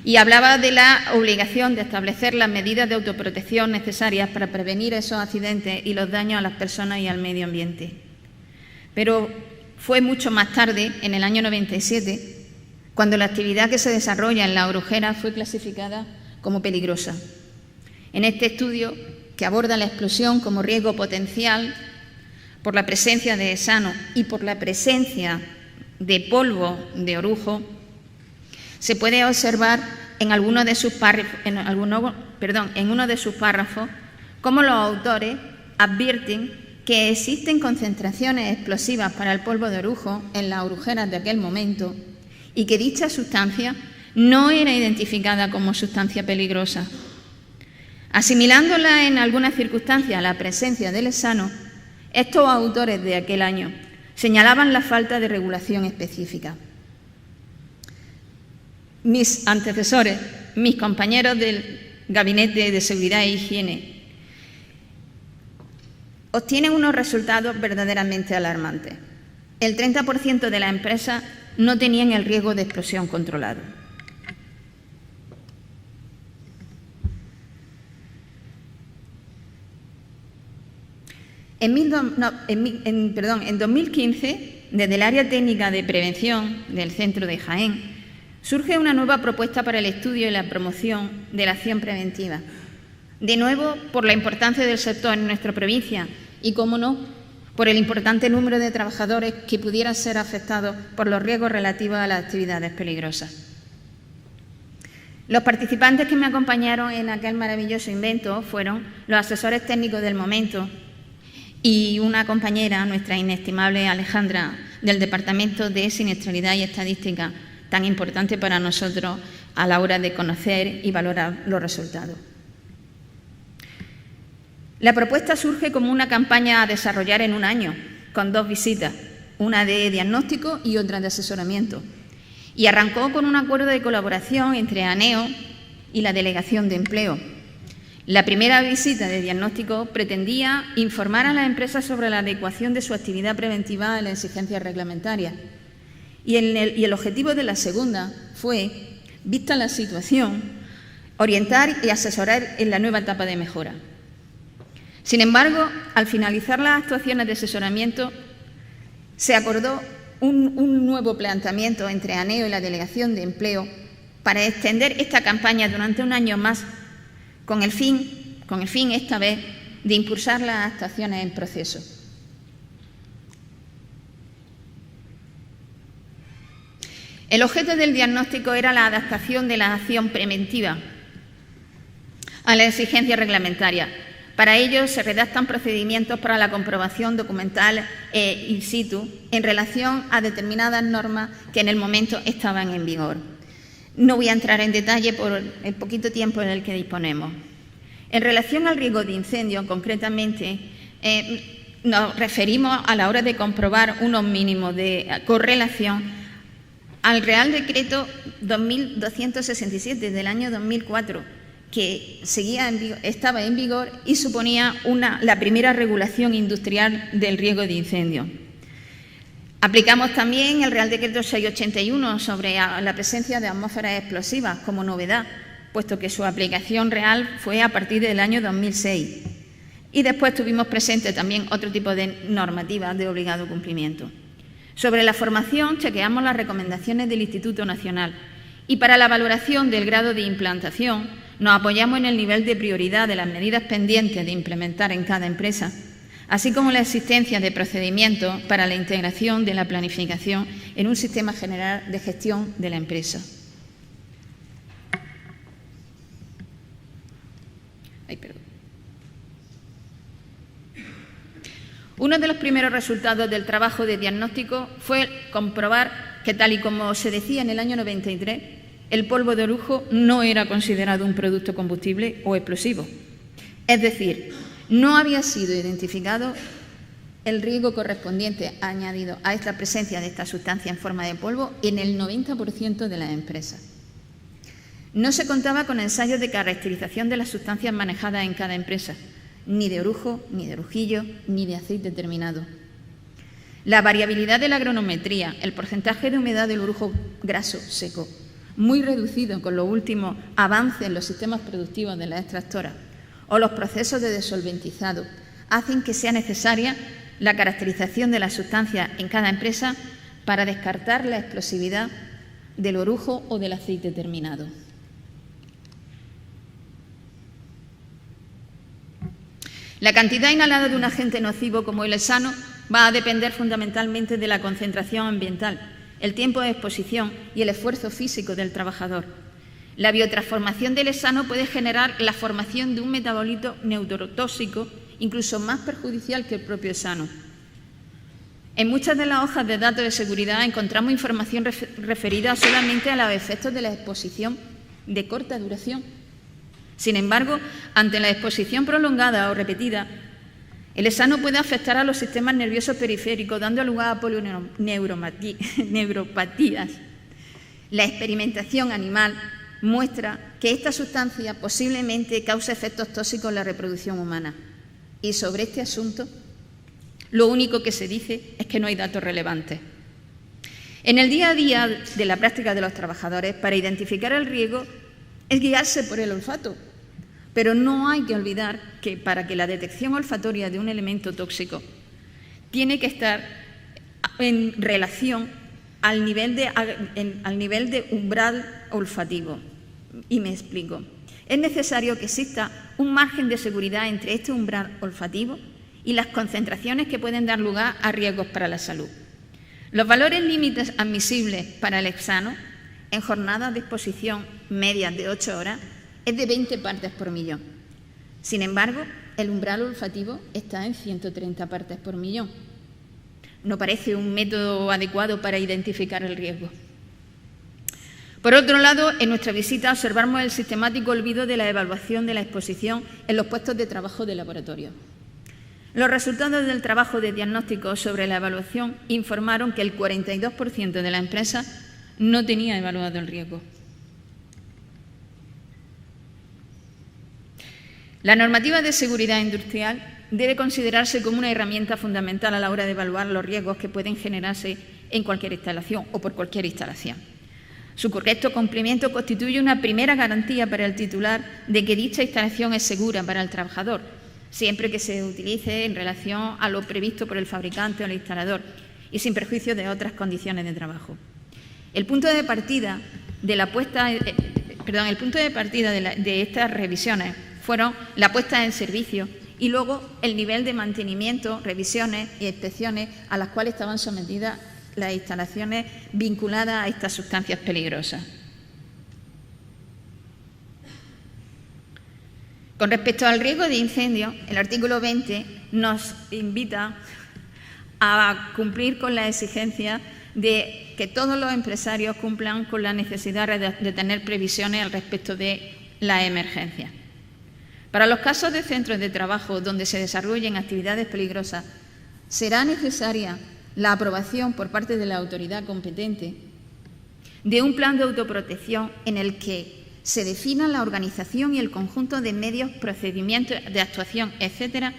y hablaba de la obligación de establecer las medidas de autoprotección necesarias para prevenir esos accidentes y los daños a las personas y al medio ambiente. Pero fue mucho más tarde, en el año 97, cuando la actividad que se desarrolla en la orujera fue clasificada como peligrosa. En este estudio, que aborda la explosión como riesgo potencial por la presencia de hexano y por la presencia de polvo de orujo, se puede observar en uno de sus párrafos cómo los autores advierten que existen concentraciones explosivas para el polvo de orujo en las orujeras de aquel momento y que dicha sustancia no era identificada como sustancia peligrosa. Asimilándola en algunas circunstancias a la presencia del hexano, estos autores de aquel año señalaban la falta de regulación específica. Mis antecesores, mis compañeros del Gabinete de Seguridad e Higiene, obtienen unos resultados verdaderamente alarmantes. El 30% de las empresas no tenían el riesgo de explosión controlado. En 2015, desde el área técnica de prevención del Centro de Jaén, surge una nueva propuesta para el estudio y la promoción de la acción preventiva. De nuevo, por la importancia del sector en nuestra provincia y, cómo no, por el importante número de trabajadores que pudieran ser afectados por los riesgos relativos a las actividades peligrosas. Los participantes que me acompañaron en aquel maravilloso invento fueron los asesores técnicos del momento y una compañera, nuestra inestimable Alejandra, del Departamento de Siniestralidad y Estadística, tan importante para nosotros a la hora de conocer y valorar los resultados. La propuesta surge como una campaña a desarrollar en un año, con 2 visitas, una de diagnóstico y otra de asesoramiento. Y arrancó con un acuerdo de colaboración entre ANEO y la Delegación de Empleo. La primera visita de diagnóstico pretendía informar a las empresas sobre la adecuación de su actividad preventiva a las exigencias reglamentarias. Y el objetivo de la segunda fue, vista la situación, orientar y asesorar en la nueva etapa de mejora. Sin embargo, al finalizar las actuaciones de asesoramiento, se acordó un nuevo planteamiento entre ANEO y la Delegación de Empleo para extender esta campaña durante un año más con el fin esta vez de impulsar las actuaciones en proceso. El objeto del diagnóstico era la adaptación de la acción preventiva a la exigencia reglamentaria. Para ello se redactan procedimientos para la comprobación documental in situ en relación a determinadas normas que en el momento estaban en vigor. No voy a entrar en detalle por el poquito tiempo en el que disponemos. En relación al riesgo de incendio, concretamente, nos referimos a la hora de comprobar unos mínimos de correlación al Real Decreto 2267 del año 2004, que estaba en vigor y suponía la primera regulación industrial del riesgo de incendio. Aplicamos también el Real Decreto 681 sobre la presencia de atmósferas explosivas como novedad, puesto que su aplicación real fue a partir del año 2006. Y después tuvimos presente también otro tipo de normativas de obligado cumplimiento. Sobre la formación, chequeamos las recomendaciones del Instituto Nacional y para la valoración del grado de implantación nos apoyamos en el nivel de prioridad de las medidas pendientes de implementar en cada empresa, así como la existencia de procedimientos para la integración de la planificación en un sistema general de gestión de la empresa. Uno de los primeros resultados del trabajo de diagnóstico fue comprobar que, tal y como se decía en el año 93, el polvo de orujo no era considerado un producto combustible o explosivo. Es decir, no había sido identificado el riesgo correspondiente añadido a esta presencia de esta sustancia en forma de polvo en el 90% de las empresas. No se contaba con ensayos de caracterización de las sustancias manejadas en cada empresa, ni de orujo, ni de orujillo, ni de aceite terminado. La variabilidad de la granulometría, el porcentaje de humedad del orujo graso seco, muy reducido con los últimos avances en los sistemas productivos de las extractoras, o los procesos de desolventizado, hacen que sea necesaria la caracterización de las sustancias en cada empresa para descartar la explosividad del orujo o del aceite terminado. La cantidad inhalada de un agente nocivo como el hexano va a depender fundamentalmente de la concentración ambiental, el tiempo de exposición y el esfuerzo físico del trabajador. La biotransformación del hexano puede generar la formación de un metabolito neurotóxico, incluso más perjudicial que el propio hexano. En muchas de las hojas de datos de seguridad encontramos información referida solamente a los efectos de la exposición de corta duración. Sin embargo, ante la exposición prolongada o repetida, el hexano puede afectar a los sistemas nerviosos periféricos, dando lugar a neuropatías. La experimentación animal muestra que esta sustancia posiblemente causa efectos tóxicos en la reproducción humana. Y sobre este asunto, lo único que se dice es que no hay datos relevantes. En el día a día de la práctica de los trabajadores, para identificar el riesgo, es guiarse por el olfato. Pero no hay que olvidar que para que la detección olfatoria de un elemento tóxico tiene que estar en relación al nivel de umbral olfativo. Y me explico. Es necesario que exista un margen de seguridad entre este umbral olfativo y las concentraciones que pueden dar lugar a riesgos para la salud. Los valores límites admisibles para el hexano en jornadas de exposición medias de 8 horas es de 20 partes por millón. Sin embargo, el umbral olfativo está en 130 partes por millón. No parece un método adecuado para identificar el riesgo. Por otro lado, en nuestra visita observamos el sistemático olvido de la evaluación de la exposición en los puestos de trabajo de laboratorio. Los resultados del trabajo de diagnóstico sobre la evaluación informaron que el 42% de la empresa no tenía evaluado el riesgo. La normativa de seguridad industrial debe considerarse como una herramienta fundamental a la hora de evaluar los riesgos que pueden generarse en cualquier instalación o por cualquier instalación. Su correcto cumplimiento constituye una primera garantía para el titular de que dicha instalación es segura para el trabajador, siempre que se utilice en relación a lo previsto por el fabricante o el instalador y sin perjuicio de otras condiciones de trabajo. El punto de partida de estas revisiones fueron la puesta en servicio y luego el nivel de mantenimiento, revisiones y inspecciones a las cuales estaban sometidas las instalaciones vinculadas a estas sustancias peligrosas. Con respecto al riesgo de incendio, el artículo 20 nos invita a cumplir con la exigencia de que todos los empresarios cumplan con la necesidad de tener previsiones al respecto de la emergencia. Para los casos de centros de trabajo donde se desarrollen actividades peligrosas, será necesaria la aprobación por parte de la autoridad competente de un plan de autoprotección en el que se defina la organización y el conjunto de medios, procedimientos de actuación, etcétera,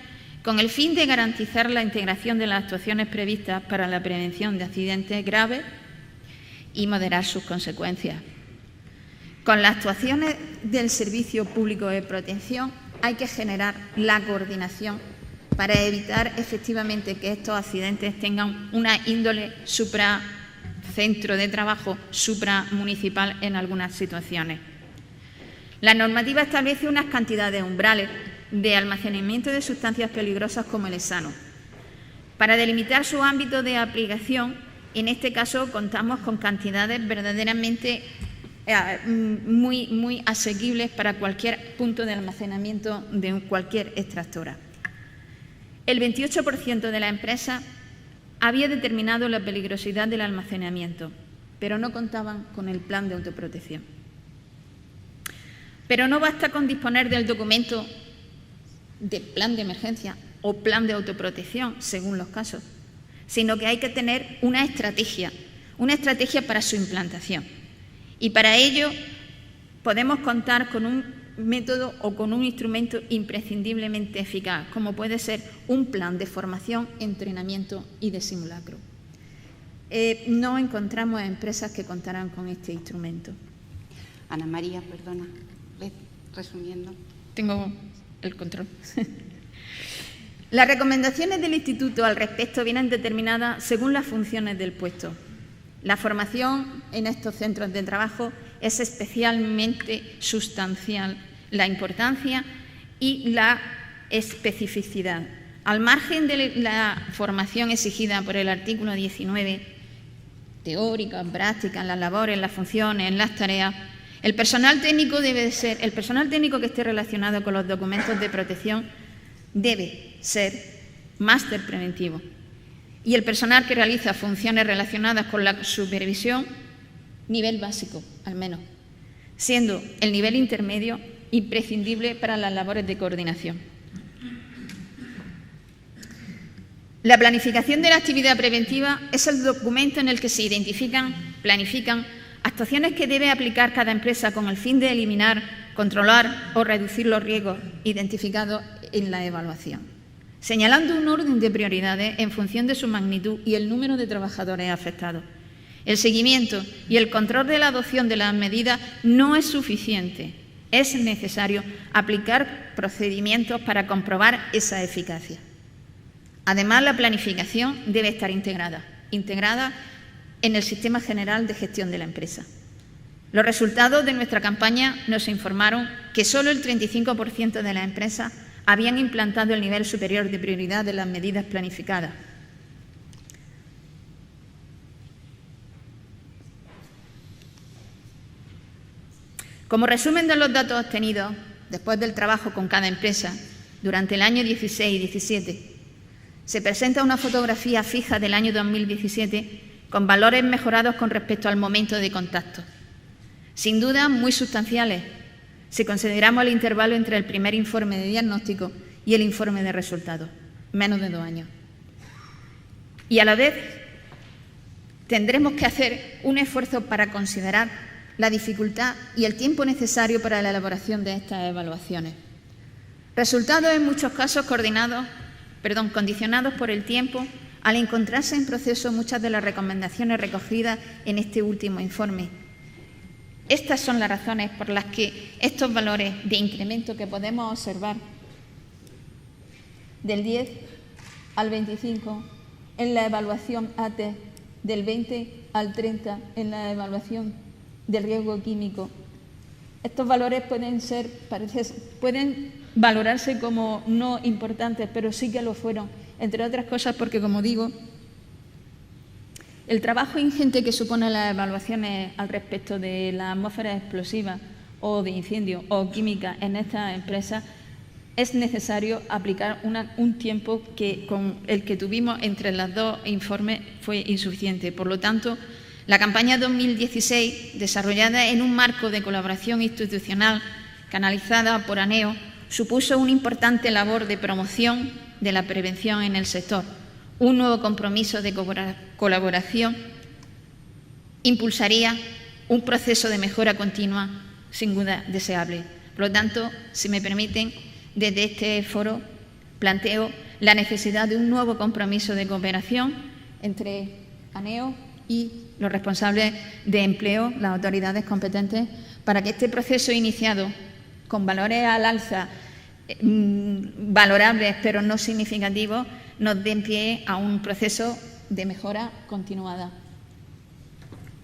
con el fin de garantizar la integración de las actuaciones previstas para la prevención de accidentes graves y moderar sus consecuencias. Con las actuaciones del Servicio Público de Protección hay que generar la coordinación para evitar efectivamente que estos accidentes tengan una índole centro de trabajo supramunicipal en algunas situaciones. La normativa establece unas cantidades umbrales de almacenamiento de sustancias peligrosas como el hexano. Para delimitar su ámbito de aplicación, en este caso contamos con cantidades verdaderamente muy asequibles para cualquier punto de almacenamiento de cualquier extractora. El 28% de la empresa había determinado la peligrosidad del almacenamiento, pero no contaban con el plan de autoprotección. Pero no basta con disponer del documento de plan de emergencia o plan de autoprotección, según los casos, sino que hay que tener una estrategia para su implantación. Y para ello podemos contar con un método o con un instrumento imprescindiblemente eficaz, como puede ser un plan de formación, entrenamiento y de simulacro. No encontramos empresas que contaran con este instrumento. Ana María, perdona, resumiendo. Tengo el control. Las recomendaciones del Instituto al respecto vienen determinadas según las funciones del puesto. La formación en estos centros de trabajo es especialmente sustancial, la importancia y la especificidad. Al margen de la formación exigida por el artículo 19, teórica, práctica, en las labores, en las funciones, en las tareas, el personal técnico que esté relacionado con los documentos de protección debe ser máster preventivo. Y el personal que realiza funciones relacionadas con la supervisión, nivel básico, al menos, siendo el nivel intermedio imprescindible para las labores de coordinación. La planificación de la actividad preventiva es el documento en el que se planifican actuaciones que debe aplicar cada empresa con el fin de eliminar, controlar o reducir los riesgos identificados en la evaluación, señalando un orden de prioridades en función de su magnitud y el número de trabajadores afectados. El seguimiento y el control de la adopción de las medidas no es suficiente. Es necesario aplicar procedimientos para comprobar esa eficacia. Además, la planificación debe estar integrada en el sistema general de gestión de la empresa. Los resultados de nuestra campaña nos informaron que solo el 35% de las empresas habían implantado el nivel superior de prioridad de las medidas planificadas. Como resumen de los datos obtenidos después del trabajo con cada empresa durante el año 16 y 17, se presenta una fotografía fija del año 2017 con valores mejorados con respecto al momento de contacto. sin duda muy sustanciales, si consideramos el intervalo entre el primer informe de diagnóstico y el informe de resultados, menos de 2 años. Y a la vez tendremos que hacer un esfuerzo para considerar la dificultad y el tiempo necesario para la elaboración de estas evaluaciones. Resultados en muchos casos condicionados por el tiempo al encontrarse en proceso muchas de las recomendaciones recogidas en este último informe. Estas son las razones por las que estos valores de incremento que podemos observar del 10 al 25 en la evaluación ATE, del 20 al 30 en la evaluación del riesgo químico, estos valores pueden valorarse como no importantes, pero sí que lo fueron, entre otras cosas porque, como digo, el trabajo ingente que suponen las evaluaciones al respecto de la atmósfera explosiva o de incendio o química en estas empresas es necesario aplicar un tiempo que con el que tuvimos entre los 2 informes fue insuficiente. Por lo tanto, la campaña 2016, desarrollada en un marco de colaboración institucional canalizada por ANEO, supuso una importante labor de promoción de la prevención en el sector. Un nuevo compromiso de colaboración impulsaría un proceso de mejora continua sin duda deseable. Por lo tanto, si me permiten, desde este foro planteo la necesidad de un nuevo compromiso de cooperación entre ANEO y los responsables de empleo, las autoridades competentes, para que este proceso iniciado con valores al alza valorables pero no significativos nos den pie a un proceso de mejora continuada.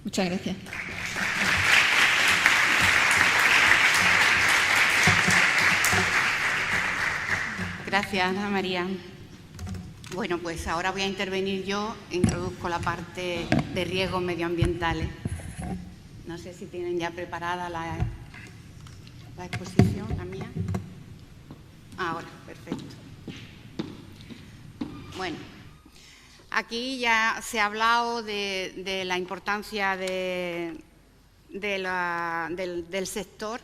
Muchas gracias. Gracias, Ana María. Bueno, pues ahora voy a intervenir yo, introduzco la parte de riesgos medioambientales. No sé si tienen ya preparada la exposición, la mía. Ahora, perfecto. Bueno, aquí ya se ha hablado de la importancia del sector,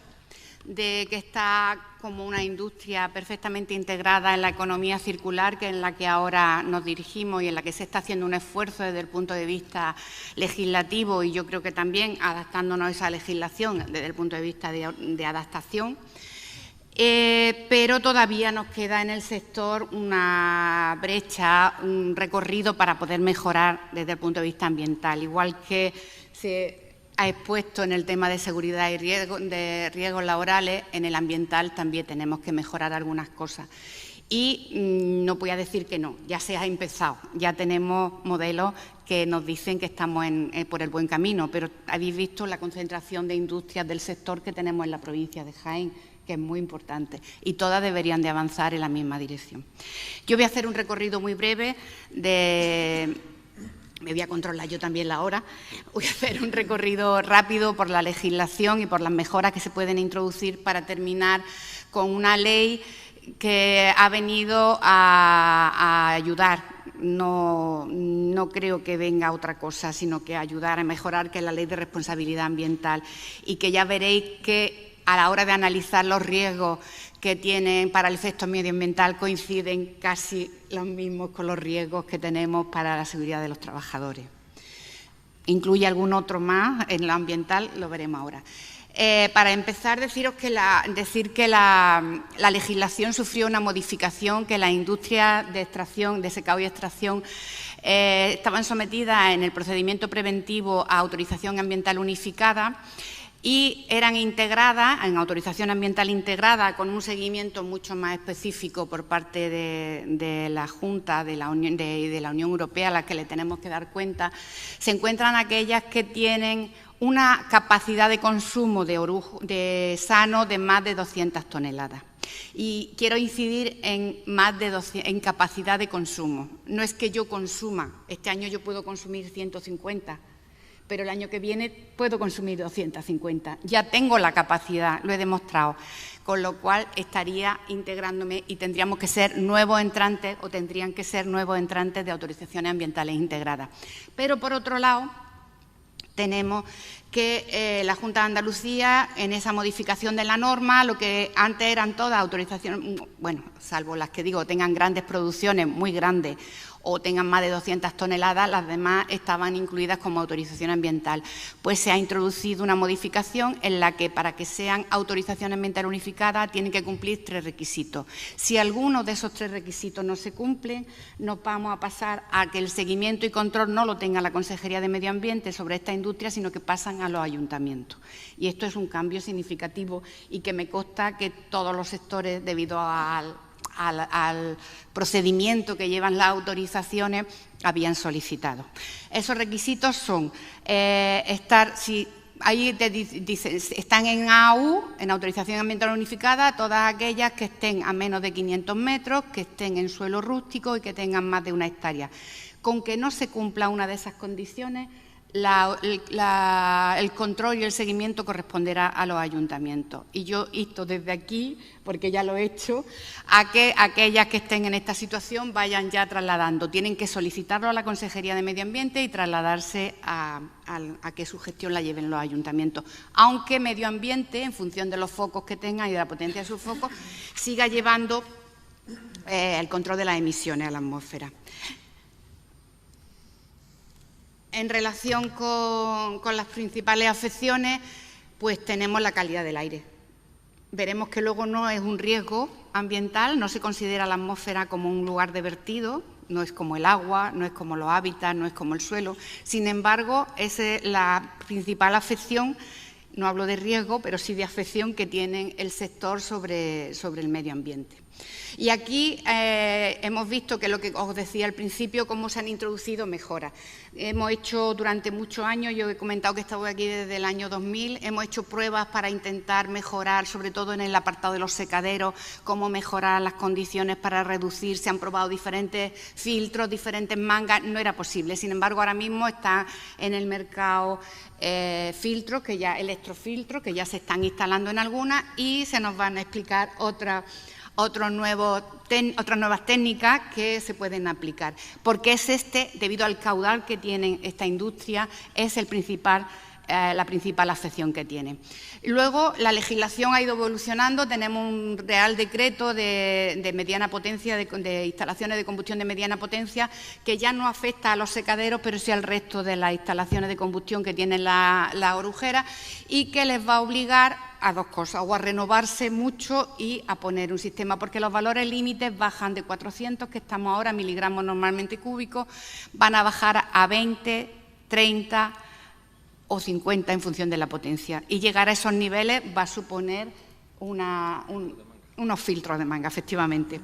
de que está como una industria perfectamente integrada en la economía circular, que es en la que ahora nos dirigimos y en la que se está haciendo un esfuerzo desde el punto de vista legislativo y yo creo que también adaptándonos a esa legislación desde el punto de vista de adaptación. Pero todavía nos queda en el sector una brecha, un recorrido para poder mejorar desde el punto de vista ambiental. Igual que se ha expuesto en el tema de seguridad y riesgos laborales, en el ambiental también tenemos que mejorar algunas cosas. Y no voy a decir que no, ya se ha empezado, ya tenemos modelos que nos dicen que estamos por el buen camino, pero habéis visto la concentración de industrias del sector que tenemos en la provincia de Jaén, que es muy importante, y todas deberían de avanzar en la misma dirección. Yo voy a hacer un recorrido muy breve me voy a controlar yo también la hora, voy a hacer un recorrido rápido por la legislación y por las mejoras que se pueden introducir para terminar con una ley que ha venido a ayudar. No creo que venga otra cosa, sino que ayudar a mejorar, que es la Ley de Responsabilidad Ambiental, y que ya veréis que a la hora de analizar los riesgos que tienen para el efecto medioambiental coinciden casi los mismos con los riesgos que tenemos para la seguridad de los trabajadores. Incluye algún otro más en lo ambiental, lo veremos ahora. Para empezar, decir que la legislación sufrió una modificación, que la industria de extracción, de secado y extracción, estaban sometidas en el procedimiento preventivo a autorización ambiental unificada y eran integradas en autorización ambiental integrada con un seguimiento mucho más específico por parte de la Junta de la Unión Europea, a la que le tenemos que dar cuenta. Se encuentran aquellas que tienen una capacidad de consumo de sano de más de 200 toneladas. Y quiero incidir en en capacidad de consumo. No es que yo consuma, este año yo puedo consumir 150, pero el año que viene puedo consumir 250. Ya tengo la capacidad, lo he demostrado, con lo cual estaría integrándome y tendríamos que ser nuevos entrantes o tendrían que ser nuevos entrantes de autorizaciones ambientales integradas. Pero, por otro lado, tenemos que la Junta de Andalucía, en esa modificación de la norma, lo que antes eran todas autorizaciones, bueno, salvo las que digo tengan grandes producciones, muy grandes, o tengan más de 200 toneladas, las demás estaban incluidas como autorización ambiental. Pues se ha introducido una modificación en la que, para que sean autorización ambiental unificada, tienen que cumplir 3 requisitos. Si alguno de esos 3 requisitos no se cumplen, nos vamos a pasar a que el seguimiento y control no lo tenga la Consejería de Medio Ambiente sobre esta industria, sino que pasan a los ayuntamientos. Y esto es un cambio significativo y que me consta que todos los sectores, debido al procedimiento que llevan las autorizaciones, habían solicitado. Esos requisitos son ahí te dice, están en AU, en autorización ambiental unificada, todas aquellas que estén a menos de 500 metros, que estén en suelo rústico y que tengan más de 1 hectárea. Con que no se cumpla una de esas condiciones, el control y el seguimiento corresponderá a los ayuntamientos. Y yo insto desde aquí, porque ya lo he hecho, a que aquellas que estén en esta situación vayan ya trasladando. Tienen que solicitarlo a la Consejería de Medio Ambiente y trasladarse a que su gestión la lleven los ayuntamientos. Aunque Medio Ambiente, en función de los focos que tenga y de la potencia de sus focos, siga llevando el control de las emisiones a la atmósfera. En relación con las principales afecciones, pues tenemos la calidad del aire. Veremos que luego no es un riesgo ambiental, no se considera la atmósfera como un lugar de vertido, no es como el agua, no es como los hábitats, no es como el suelo. Sin embargo, esa es la principal afección, no hablo de riesgo, pero sí de afección que tiene el sector sobre el medio ambiente. Y aquí hemos visto que lo que os decía al principio, cómo se han introducido mejoras. Hemos hecho durante muchos años, yo he comentado que he estado aquí desde el año 2000, hemos hecho pruebas para intentar mejorar, sobre todo en el apartado de los secaderos, cómo mejorar las condiciones para reducir. Se han probado diferentes filtros, diferentes mangas, no era posible. Sin embargo, ahora mismo está en el mercado filtros, electrofiltros, que ya se están instalando en algunas, y se nos van a explicar otras nuevas técnicas que se pueden aplicar, porque debido al caudal que tiene esta industria, es la principal afección que tiene. Luego, la legislación ha ido evolucionando, tenemos un Real Decreto de mediana potencia, de instalaciones de combustión de mediana potencia, que ya no afecta a los secaderos, pero sí al resto de las instalaciones de combustión que tienen la orujeras, y que les va a obligar a 2 cosas, o a renovarse mucho y a poner un sistema, porque los valores límites bajan de 400, que estamos ahora, miligramos normalmente cúbicos, van a bajar a 20, 30 o 50 en función de la potencia. Y llegar a esos niveles va a suponer unos filtros de manga, efectivamente.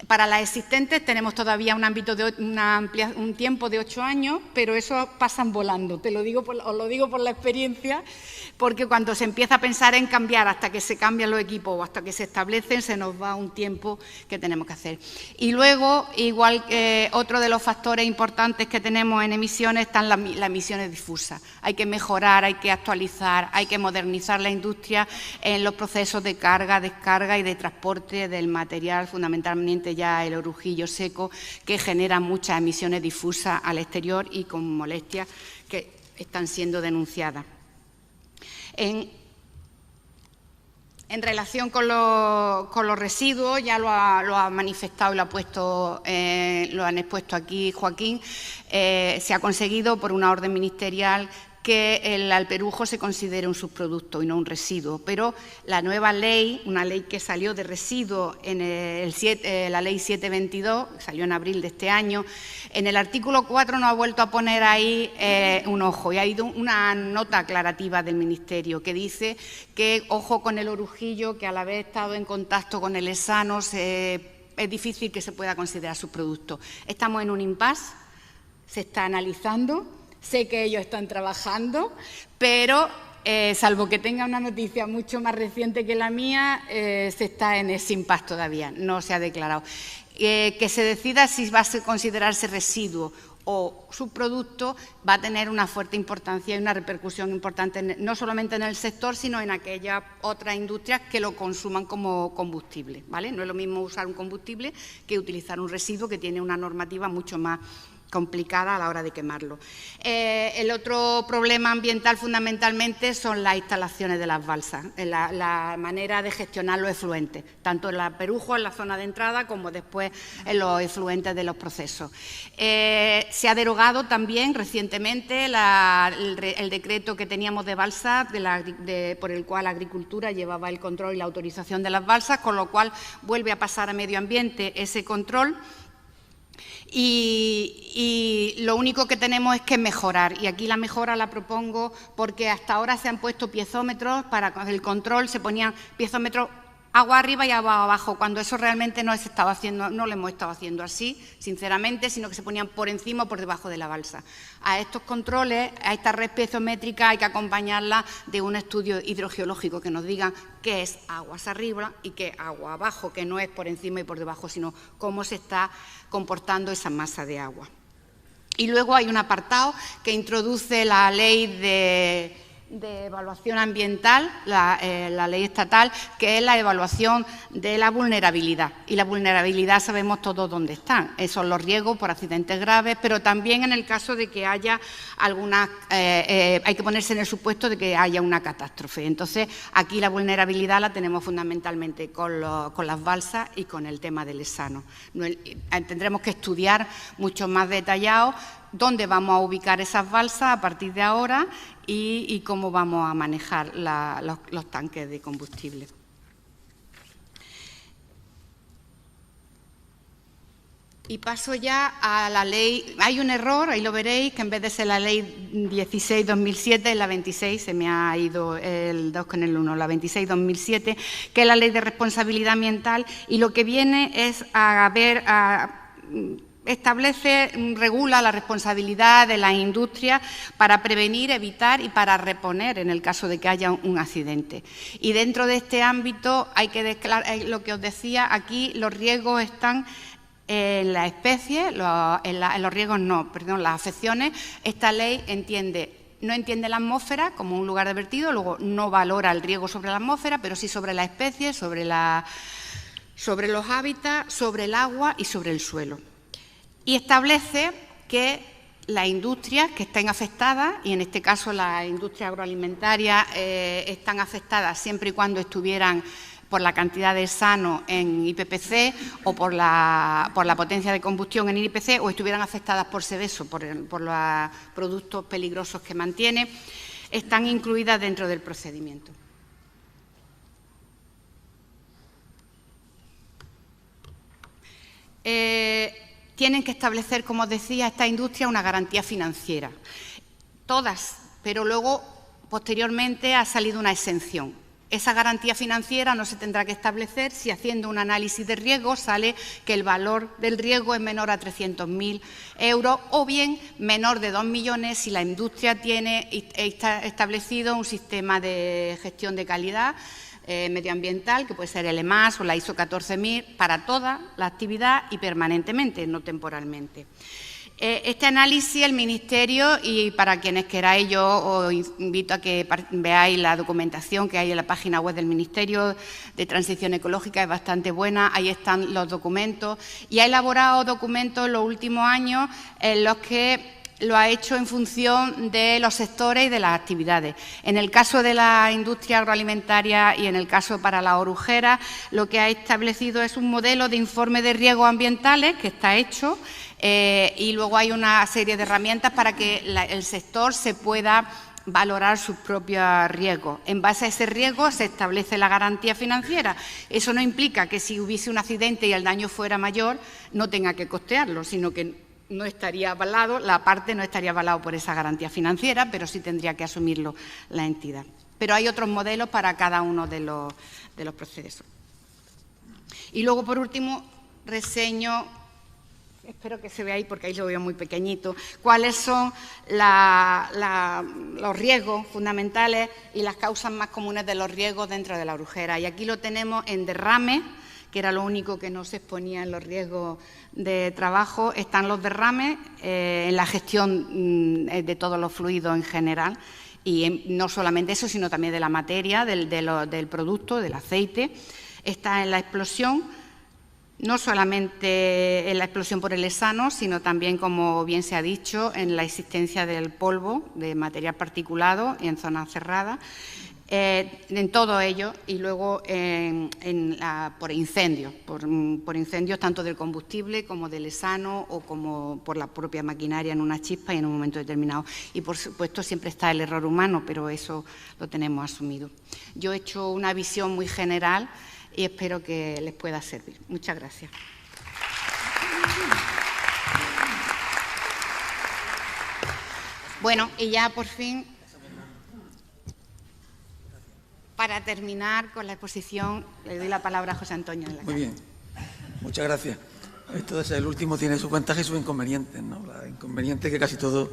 Para las existentes tenemos todavía un tiempo de 8 años, pero eso pasan volando. Os lo digo por la experiencia, porque cuando se empieza a pensar en cambiar, hasta que se cambian los equipos o hasta que se establecen, se nos va un tiempo que tenemos que hacer. Y luego, igual que otro de los factores importantes que tenemos en emisiones, están las emisiones difusas. Hay que mejorar, hay que actualizar, hay que modernizar la industria en los procesos de carga, descarga y de transporte del material, fundamentalmente ya el orujillo seco, que genera muchas emisiones difusas al exterior y con molestias que están siendo denunciadas. En relación con los residuos, ya lo ha manifestado y lo han expuesto aquí Joaquín, se ha conseguido por una orden ministerial que el alperujo se considere un subproducto y no un residuo, pero la nueva ley, una ley que salió de residuos en la ley 722, salió en abril de este año, en el artículo 4 nos ha vuelto a poner ahí un ojo, y ha ido una nota aclarativa del Ministerio que dice que ojo con el orujillo, que al haber estado en contacto con el hexano es difícil que se pueda considerar subproducto. Estamos en un impasse, se está analizando. Sé que ellos están trabajando, pero salvo que tenga una noticia mucho más reciente que la mía, se está en ese impasse todavía, no se ha declarado. Que se decida si va a considerarse residuo o subproducto va a tener una fuerte importancia y una repercusión importante, no solamente en el sector, sino en aquellas otras industrias que lo consuman como combustible, ¿vale? No es lo mismo usar un combustible que utilizar un residuo que tiene una normativa mucho más complicada a la hora de quemarlo. El otro problema ambiental fundamentalmente son las instalaciones de las balsas, la manera de gestionar los efluentes, tanto en la Perujo, en la zona de entrada, como después en los efluentes de los procesos. Se ha derogado también recientemente el decreto que teníamos de balsas, por el cual Agricultura llevaba el control y la autorización de las balsas, con lo cual vuelve a pasar a Medio Ambiente ese control. Y lo único que tenemos es que mejorar, y aquí la mejora la propongo porque hasta ahora se han puesto piezómetros para el control, se ponían piezómetros agua arriba y agua abajo, cuando eso realmente no lo hemos estado haciendo así, sinceramente, sino que se ponían por encima o por debajo de la balsa. A estos controles, a esta red piezométrica, hay que acompañarla de un estudio hidrogeológico que nos diga qué es aguas arriba y qué es agua abajo, que no es por encima y por debajo, sino cómo se está comportando esa masa de agua. Y luego hay un apartado que introduce la ley de evaluación ambiental, la ley estatal, que es la evaluación de la vulnerabilidad. Y la vulnerabilidad sabemos todos dónde están. Son los riesgos por accidentes graves, pero también en el caso de que haya hay que ponerse en el supuesto de que haya una catástrofe. Entonces, aquí la vulnerabilidad la tenemos fundamentalmente con las balsas y con el tema del hexano. Tendremos que estudiar mucho más detallado dónde vamos a ubicar esas balsas a partir de ahora y cómo vamos a manejar los tanques de combustible. Y paso ya a la ley. Hay un error, ahí lo veréis, que en vez de ser la ley 16-2007, es la 26, se me ha ido el 2 con el 1, la 26-2007, que es la ley de responsabilidad ambiental, y lo que viene es regula la responsabilidad de las industrias para prevenir, evitar y para reponer en el caso de que haya un accidente. Y dentro de este ámbito hay que declarar, lo que os decía, aquí los riesgos están en las especies, en los riesgos no, perdón, las afecciones. Esta ley no entiende la atmósfera como un lugar de vertido, luego no valora el riesgo sobre la atmósfera, pero sí sobre las especies, sobre los hábitats, sobre el agua y sobre el suelo. Y establece que las industrias que estén afectadas, y en este caso las industrias agroalimentarias están afectadas siempre y cuando estuvieran por la cantidad de hexano en IPPC o por la potencia de combustión en IPPC, o estuvieran afectadas por Seveso, por los productos peligrosos que mantiene, están incluidas dentro del procedimiento. Tienen que establecer, como os decía, esta industria una garantía financiera. Todas, pero luego, posteriormente, ha salido una exención. Esa garantía financiera no se tendrá que establecer si, haciendo un análisis de riesgo, sale que el valor del riesgo es menor a 300.000 euros o bien menor de 2 millones si la industria tiene establecido un sistema de gestión de calidad medioambiental, que puede ser el EMAS o la ISO 14000, para toda la actividad y permanentemente, no temporalmente. Este análisis, el Ministerio, y para quienes queráis, yo os invito a que veáis la documentación que hay en la página web del Ministerio de Transición Ecológica, es bastante buena, ahí están los documentos, y ha elaborado documentos en los últimos años en los que lo ha hecho en función de los sectores y de las actividades. En el caso de la industria agroalimentaria y en el caso para las orujeras, lo que ha establecido es un modelo de informe de riesgos ambientales que está hecho, y luego hay una serie de herramientas para que el sector se pueda valorar sus propios riesgos. En base a ese riesgo se establece la garantía financiera. Eso no implica que si hubiese un accidente y el daño fuera mayor no tenga que costearlo, sino que no estaría avalado, la parte no estaría avalado por esa garantía financiera, pero sí tendría que asumirlo la entidad. Pero hay otros modelos para cada uno de los procesos. Y luego, por último, reseño, espero que se vea ahí porque ahí lo veo muy pequeñito, cuáles son los riesgos fundamentales y las causas más comunes de los riesgos dentro de la orujera. Y aquí lo tenemos en derrame, que era lo único que no se exponía en los riesgos de trabajo. Están los derrames en la gestión de todos los fluidos en general, y no solamente eso, sino también de la materia, del producto, del aceite. Está en la explosión, no solamente en la explosión por el hexano, sino también, como bien se ha dicho, en la existencia del polvo, de material particulado en zonas cerradas, en todo ello, y luego por incendios, por incendios tanto del combustible como del hexano o como por la propia maquinaria en una chispa y en un momento determinado. Y, por supuesto, siempre está el error humano, pero eso lo tenemos asumido. Yo he hecho una visión muy general y espero que les pueda servir. Muchas gracias. Bueno, y ya por fin, para terminar con la exposición, le doy la palabra a José Antonio. Muy bien, muchas gracias. Esto de ser el último tiene sus ventajas y sus inconvenientes, ¿no? La inconveniente que casi todo,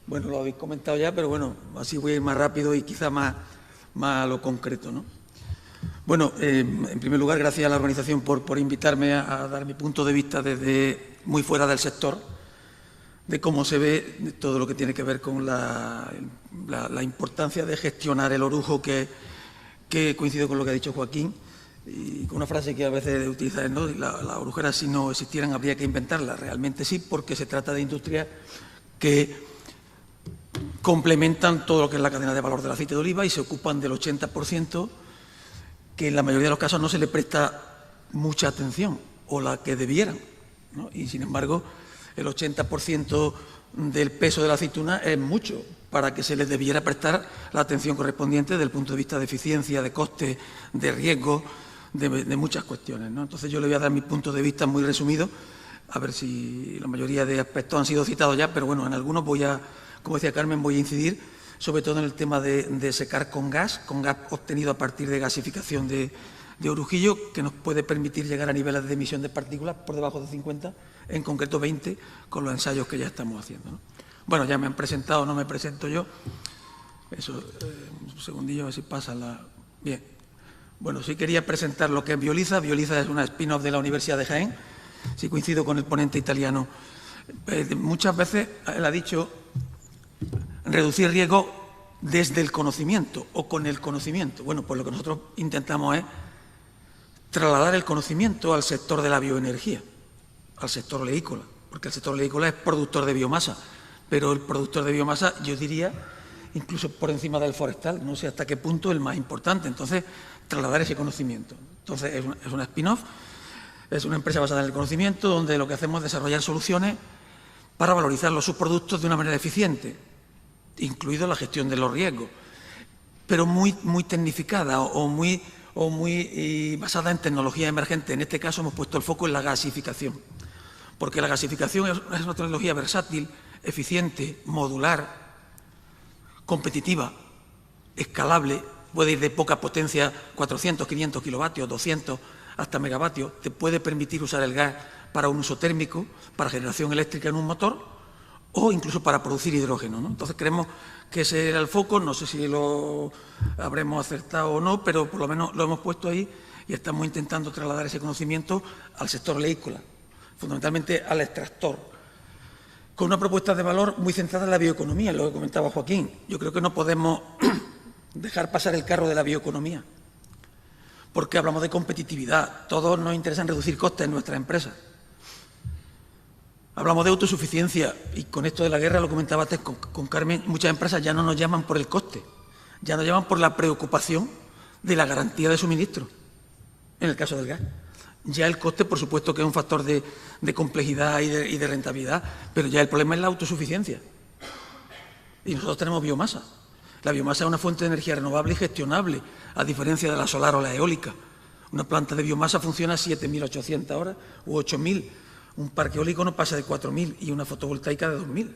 bueno, lo habéis comentado ya, pero bueno, así voy a ir más rápido y quizá más a lo concreto, ¿no? Bueno, en primer lugar, gracias a la organización por invitarme a dar mi punto de vista desde muy fuera del sector, de cómo se ve todo lo que tiene que ver con la importancia de gestionar el orujo, que coincido con lo que ha dicho Joaquín, y con una frase que a veces utiliza, ¿no? La orujera, si no existieran, habría que inventarla. Realmente sí, porque se trata de industrias que complementan todo lo que es la cadena de valor del aceite de oliva y se ocupan del 80%, que en la mayoría de los casos no se le presta mucha atención, o la que debieran, ¿no? Y, sin embargo, el 80% del peso de la aceituna es mucho para que se les debiera prestar la atención correspondiente desde el punto de vista de eficiencia, de coste, de riesgo, de muchas cuestiones, ¿no? Entonces yo le voy a dar mi punto de vista muy resumido, a ver si la mayoría de aspectos han sido citados ya, pero bueno, en algunos voy a, como decía Carmen, voy a incidir, sobre todo en el tema de secar con gas obtenido a partir de gasificación de orujillo, que nos puede permitir llegar a niveles de emisión de partículas por debajo de 50, en concreto 20, con los ensayos que ya estamos haciendo, ¿no? Bueno, ya me han presentado, no me presento yo. Eso, un segundillo, a ver si pasa la... Bien. Bueno, sí quería presentar lo que es Bioliza. Bioliza es una spin-off de la Universidad de Jaén. Sí coincido con el ponente italiano. Muchas veces él ha dicho reducir riesgo desde el conocimiento o con el conocimiento. Bueno, pues lo que nosotros intentamos es trasladar el conocimiento al sector de la bioenergía, al sector oleícola, porque el sector oleícola es productor de biomasa, pero el productor de biomasa, yo diría, incluso por encima del forestal, no sé hasta qué punto el más importante. Entonces, trasladar ese conocimiento. Entonces, es una spin-off, es una empresa basada en el conocimiento, donde lo que hacemos es desarrollar soluciones para valorizar los subproductos de una manera eficiente, incluido la gestión de los riesgos, pero muy tecnificada o muy basada en tecnología emergente. En este caso hemos puesto el foco en la gasificación, porque la gasificación es una tecnología versátil, eficiente, modular, competitiva, escalable, puede ir de poca potencia, 400, 500 kilovatios, 200, hasta megavatios. Te puede permitir usar el gas para un uso térmico, para generación eléctrica en un motor o incluso para producir hidrógeno, ¿no? Entonces creemos que ese era el foco, no sé si lo habremos acertado o no, pero por lo menos lo hemos puesto ahí y estamos intentando trasladar ese conocimiento al sector oleícola, fundamentalmente al extractor, con una propuesta de valor muy centrada en la bioeconomía, lo que comentaba Joaquín. Yo creo que no podemos dejar pasar el carro de la bioeconomía, porque hablamos de competitividad, todos nos interesan reducir costes en nuestras empresas. Hablamos de autosuficiencia y con esto de la guerra, lo comentaba antes con Carmen, muchas empresas ya no nos llaman por el coste, ya nos llaman por la preocupación de la garantía de suministro, en el caso del gas. Ya el coste, por supuesto, que es un factor de complejidad y de rentabilidad, pero ya el problema es la autosuficiencia. Y nosotros tenemos biomasa. La biomasa es una fuente de energía renovable y gestionable, a diferencia de la solar o la eólica. Una planta de biomasa funciona a 7.800 horas u 8.000. Un parque eólico no pasa de 4.000 y una fotovoltaica de 2.000.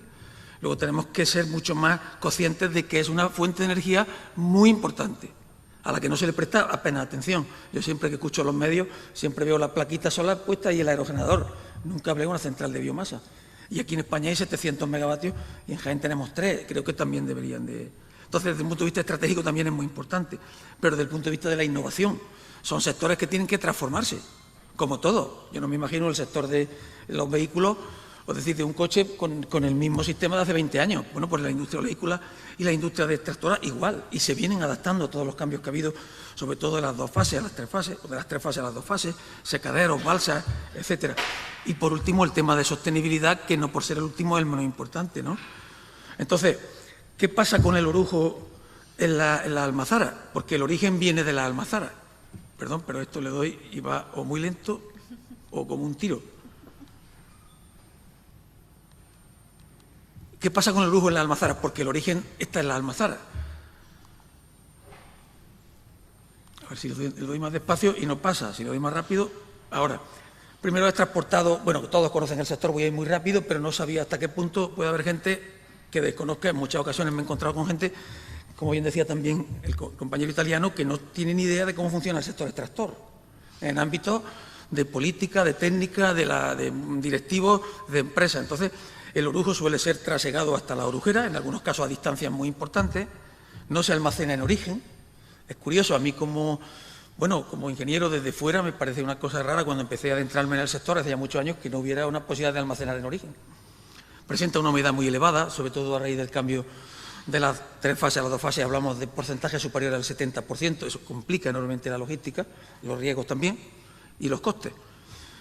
Luego tenemos que ser mucho más conscientes de que es una fuente de energía muy importante, a la que no se le presta apenas atención. Yo siempre que escucho los medios, siempre veo la plaquita solar puesta y el aerogenerador. Nunca hablé de una central de biomasa. Y aquí en España hay 700 megavatios y en Jaén tenemos 3. Creo que también deberían de... Entonces, desde el punto de vista estratégico también es muy importante. Pero desde el punto de vista de la innovación, son sectores que tienen que transformarse, como todo. Yo no me imagino el sector de los vehículos O decir, de un coche con el mismo sistema de hace 20 años. Bueno, pues la industria oleícola y la industria de extractora igual, y se vienen adaptando a todos los cambios que ha habido, sobre todo de las 2 fases a las 3 fases, o de las 3 fases a las 2 fases, secaderos, balsas, etcétera. Y por último, el tema de sostenibilidad, que no por ser el último es el menos importante, ¿no? Entonces, ¿qué pasa con el orujo en la almazara? Porque el origen viene de la almazara. Perdón, pero esto le doy y va o muy lento o como un tiro. ¿Qué pasa con el orujo en la almazara? Porque el origen está en la almazara. A ver si le doy más despacio y no pasa. Si le doy más rápido, ahora. Primero es transportado, bueno, todos conocen el sector, voy a ir muy rápido, pero no sabía hasta qué punto puede haber gente que desconozca. En muchas ocasiones me he encontrado con gente, como bien decía también el compañero italiano, que no tiene ni idea de cómo funciona el sector extractor, en ámbitos de política, de técnica, de directivos, de empresas. Entonces, el orujo suele ser trasegado hasta la orujera, en algunos casos a distancias muy importantes, no se almacena en origen. Es curioso, a mí como ingeniero desde fuera me parece una cosa rara cuando empecé a adentrarme en el sector, hace ya muchos años, que no hubiera una posibilidad de almacenar en origen. Presenta una humedad muy elevada, sobre todo a raíz del cambio de las 3 fases a las 2 fases, hablamos de porcentajes superiores al 70%, eso complica enormemente la logística, los riesgos también y los costes.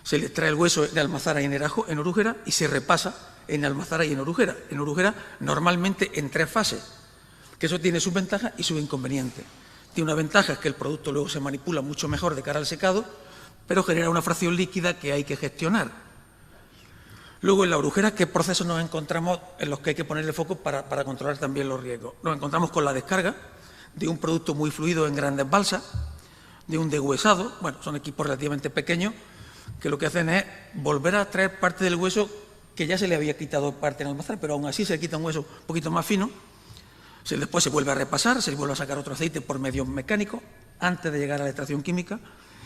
Se le extrae el hueso de almazara y en orujera y se repasa en almazara y en orujera. En orujera normalmente en 3 fases, que eso tiene sus ventajas y sus inconvenientes. Tiene una ventaja, es que el producto luego se manipula mucho mejor de cara al secado, pero genera una fracción líquida que hay que gestionar. Luego en la orujera, ¿qué procesos nos encontramos en los que hay que ponerle foco para controlar también los riesgos? Nos encontramos con la descarga de un producto muy fluido en grandes balsas, de un deshuesado, bueno, son equipos relativamente pequeños, que lo que hacen es volver a traer parte del hueso que ya se le había quitado parte en el almazara, pero aún así se le quita un hueso un poquito más fino, después se vuelve a repasar, se le vuelve a sacar otro aceite por medios mecánicos antes de llegar a la extracción química,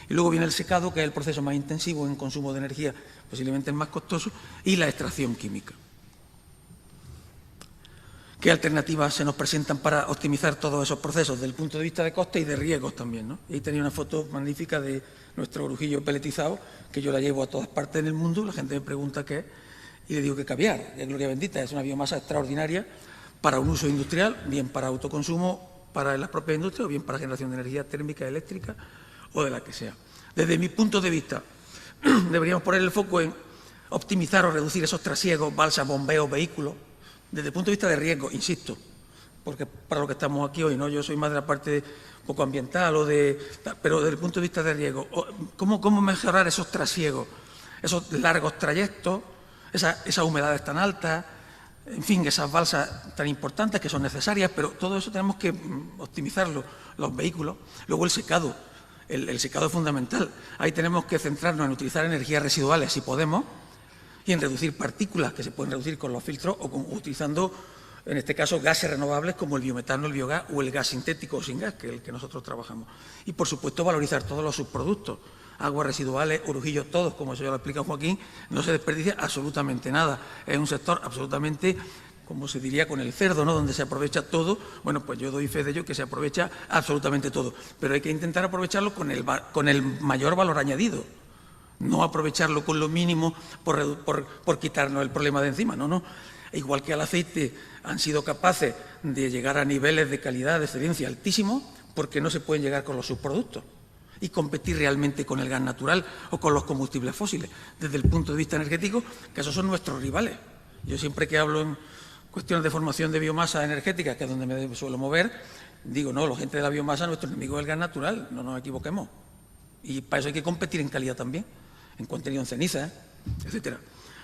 y luego viene el secado, que es el proceso más intensivo en consumo de energía, posiblemente el más costoso, y la extracción química. ¿Qué alternativas se nos presentan para optimizar todos esos procesos desde el punto de vista de costes y de riesgos también, ¿no? Y ahí tenía una foto magnífica de nuestro orujillo peletizado, que yo la llevo a todas partes del mundo, la gente me pregunta qué es, y le digo que caviar, de gloria bendita, es una biomasa extraordinaria para un uso industrial, bien para autoconsumo, para la propia industria, o bien para generación de energía térmica, eléctrica, o de la que sea. Desde mi punto de vista, deberíamos poner el foco en optimizar o reducir esos trasiegos, balsas, bombeos, vehículos, desde el punto de vista de riesgo, insisto, porque para lo que estamos aquí hoy, ¿no? Yo soy más de la parte un poco ambiental, pero desde el punto de vista de riesgo, ¿cómo mejorar esos trasiegos, esos largos trayectos, esas humedades tan altas, en fin, esas balsas tan importantes que son necesarias, pero todo eso tenemos que optimizarlo, los vehículos. Luego el secado, el secado es fundamental. Ahí tenemos que centrarnos en utilizar energías residuales si podemos y en reducir partículas que se pueden reducir con los filtros o utilizando, en este caso, gases renovables como el biometano, el biogás o el gas sintético o sin gas, que es el que nosotros trabajamos. Y, por supuesto, valorizar todos los subproductos, aguas residuales, orujillos, todos, como eso ya lo explica Joaquín, no se desperdicia absolutamente nada. Es un sector absolutamente, como se diría, con el cerdo, ¿no?, donde se aprovecha todo. Bueno, pues yo doy fe de ello que se aprovecha absolutamente todo, pero hay que intentar aprovecharlo con el mayor valor añadido, no aprovecharlo con lo mínimo por quitarnos el problema de encima, no. Igual que al aceite han sido capaces de llegar a niveles de calidad, de excelencia altísimos, porque no se pueden llegar con los subproductos y competir realmente con el gas natural o con los combustibles fósiles, desde el punto de vista energético, que esos son nuestros rivales. Yo siempre que hablo en cuestiones de formación de biomasa energética, que es donde me suelo mover, digo, no, la gente de la biomasa, nuestro enemigo es el gas natural, no nos equivoquemos. Y para eso hay que competir en calidad también, en contenido en ceniza, etcétera.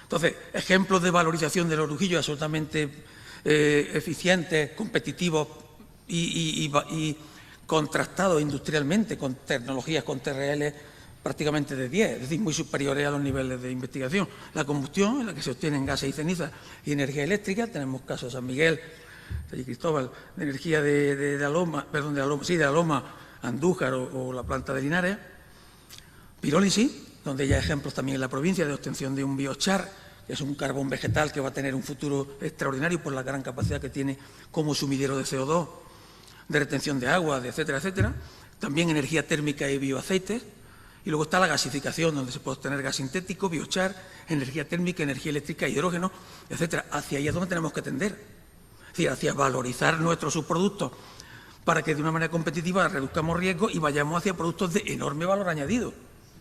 Entonces, ejemplos de valorización del orujillo absolutamente eficientes, competitivos y contrastados industrialmente con tecnologías, con TRL prácticamente de 10, es decir, muy superiores a los niveles de investigación. La combustión, en la que se obtienen gases y cenizas y energía eléctrica, tenemos casos de San Miguel, de Cristóbal, de energía de la Loma, Andújar o la planta de Linares. Pirólisis, donde hay ejemplos también en la provincia de obtención de un biochar, que es un carbón vegetal que va a tener un futuro extraordinario por la gran capacidad que tiene como sumidero de CO2, de retención de agua, etcétera, etcétera. También energía térmica y bioaceites. Y luego está la gasificación, donde se puede obtener gas sintético, biochar, energía térmica, energía eléctrica, hidrógeno, etcétera. Hacia ahí es donde tenemos que tender. Es decir, hacia valorizar nuestros subproductos para que de una manera competitiva reduzcamos riesgos y vayamos hacia productos de enorme valor añadido.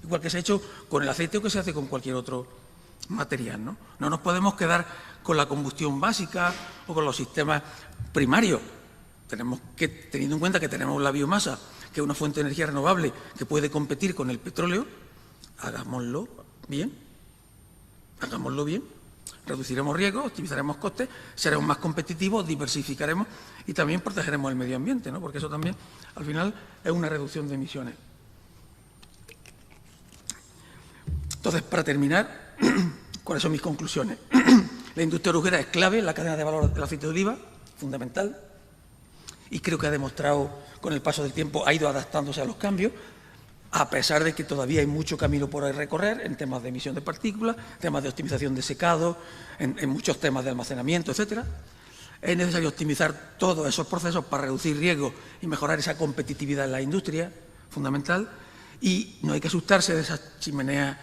Igual que se ha hecho con el aceite o que se hace con cualquier otro material, ¿no? No nos podemos quedar con la combustión básica o con los sistemas primarios. Tenemos que, teniendo en cuenta que tenemos la biomasa, que es una fuente de energía renovable que puede competir con el petróleo, hagámoslo bien, reduciremos riesgos, optimizaremos costes, seremos más competitivos, diversificaremos y también protegeremos el medio ambiente, ¿no? Porque eso también, al final, es una reducción de emisiones. Entonces, para terminar, ¿cuáles son mis conclusiones? La industria orujera es clave en la cadena de valor del aceite de oliva, fundamental, y creo que ha demostrado, con el paso del tiempo, ha ido adaptándose a los cambios, a pesar de que todavía hay mucho camino por recorrer en temas de emisión de partículas, temas de optimización de secado, en muchos temas de almacenamiento, etcétera. Es necesario optimizar todos esos procesos para reducir riesgos y mejorar esa competitividad en la industria, fundamental, y no hay que asustarse de esas chimeneas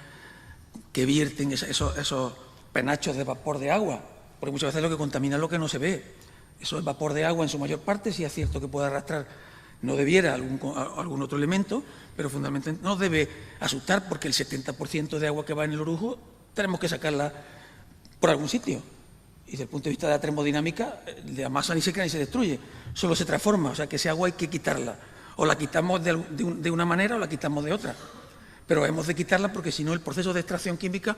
que vierten esos penachos de vapor de agua, porque muchas veces lo que contamina es lo que no se ve. Eso es vapor de agua en su mayor parte, sí es cierto que puede arrastrar, no debiera algún otro elemento, pero fundamentalmente no debe asustar porque el 70% de agua que va en el orujo tenemos que sacarla por algún sitio. Y desde el punto de vista de la termodinámica, la masa ni se crea ni se destruye, solo se transforma, o sea que esa agua hay que quitarla. O la quitamos de una manera o la quitamos de otra. Pero hemos de quitarla porque si no el proceso de extracción química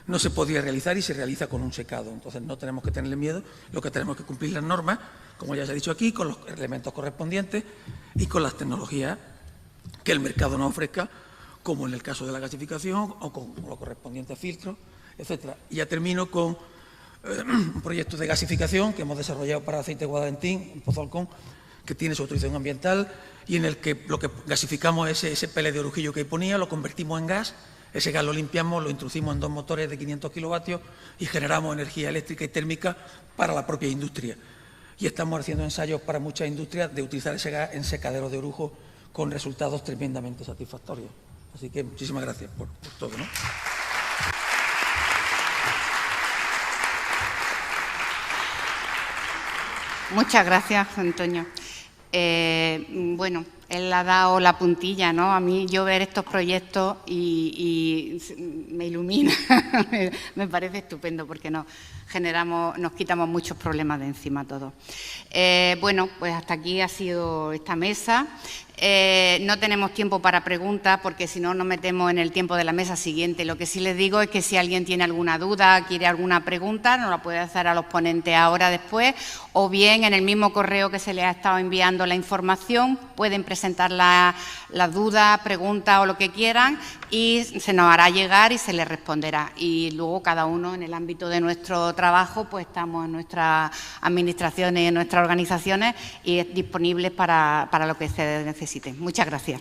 no se podría realizar y se realiza con un secado. Entonces no tenemos que tenerle miedo, lo que tenemos que cumplir las normas, como ya se ha dicho aquí, con los elementos correspondientes y con las tecnologías que el mercado nos ofrezca, como en el caso de la gasificación o con los correspondientes filtros, etcétera. Y ya termino con un proyecto de gasificación que hemos desarrollado para aceite de Guadalentín, en Pozo Alcón, que tiene su autorización ambiental y en el que lo que gasificamos es ese pellet de orujillo que ahí ponía, lo convertimos en gas. Ese gas lo limpiamos, lo introducimos en 2 motores de 500 kilovatios y generamos energía eléctrica y térmica para la propia industria. Y estamos haciendo ensayos para muchas industrias de utilizar ese gas en secaderos de orujo con resultados tremendamente satisfactorios. Así que muchísimas gracias por todo, ¿no? Muchas gracias, Antonio. Bueno, él ha dado la puntilla, ¿no? A mí yo ver estos proyectos y me ilumina, me parece estupendo porque nos quitamos muchos problemas de encima todos. Bueno, pues hasta aquí ha sido esta mesa. No tenemos tiempo para preguntas porque si no nos metemos en el tiempo de la mesa siguiente. Lo que sí les digo es que si alguien tiene alguna duda, quiere alguna pregunta, nos la puede hacer a los ponentes ahora, después, o bien en el mismo correo que se les ha estado enviando la información, pueden presentar las dudas, preguntas o lo que quieran y se nos hará llegar y se les responderá. Y luego cada uno en el ámbito de nuestro trabajo, pues estamos en nuestras administraciones y en nuestras organizaciones y disponibles para lo que se necesite. Muchas gracias.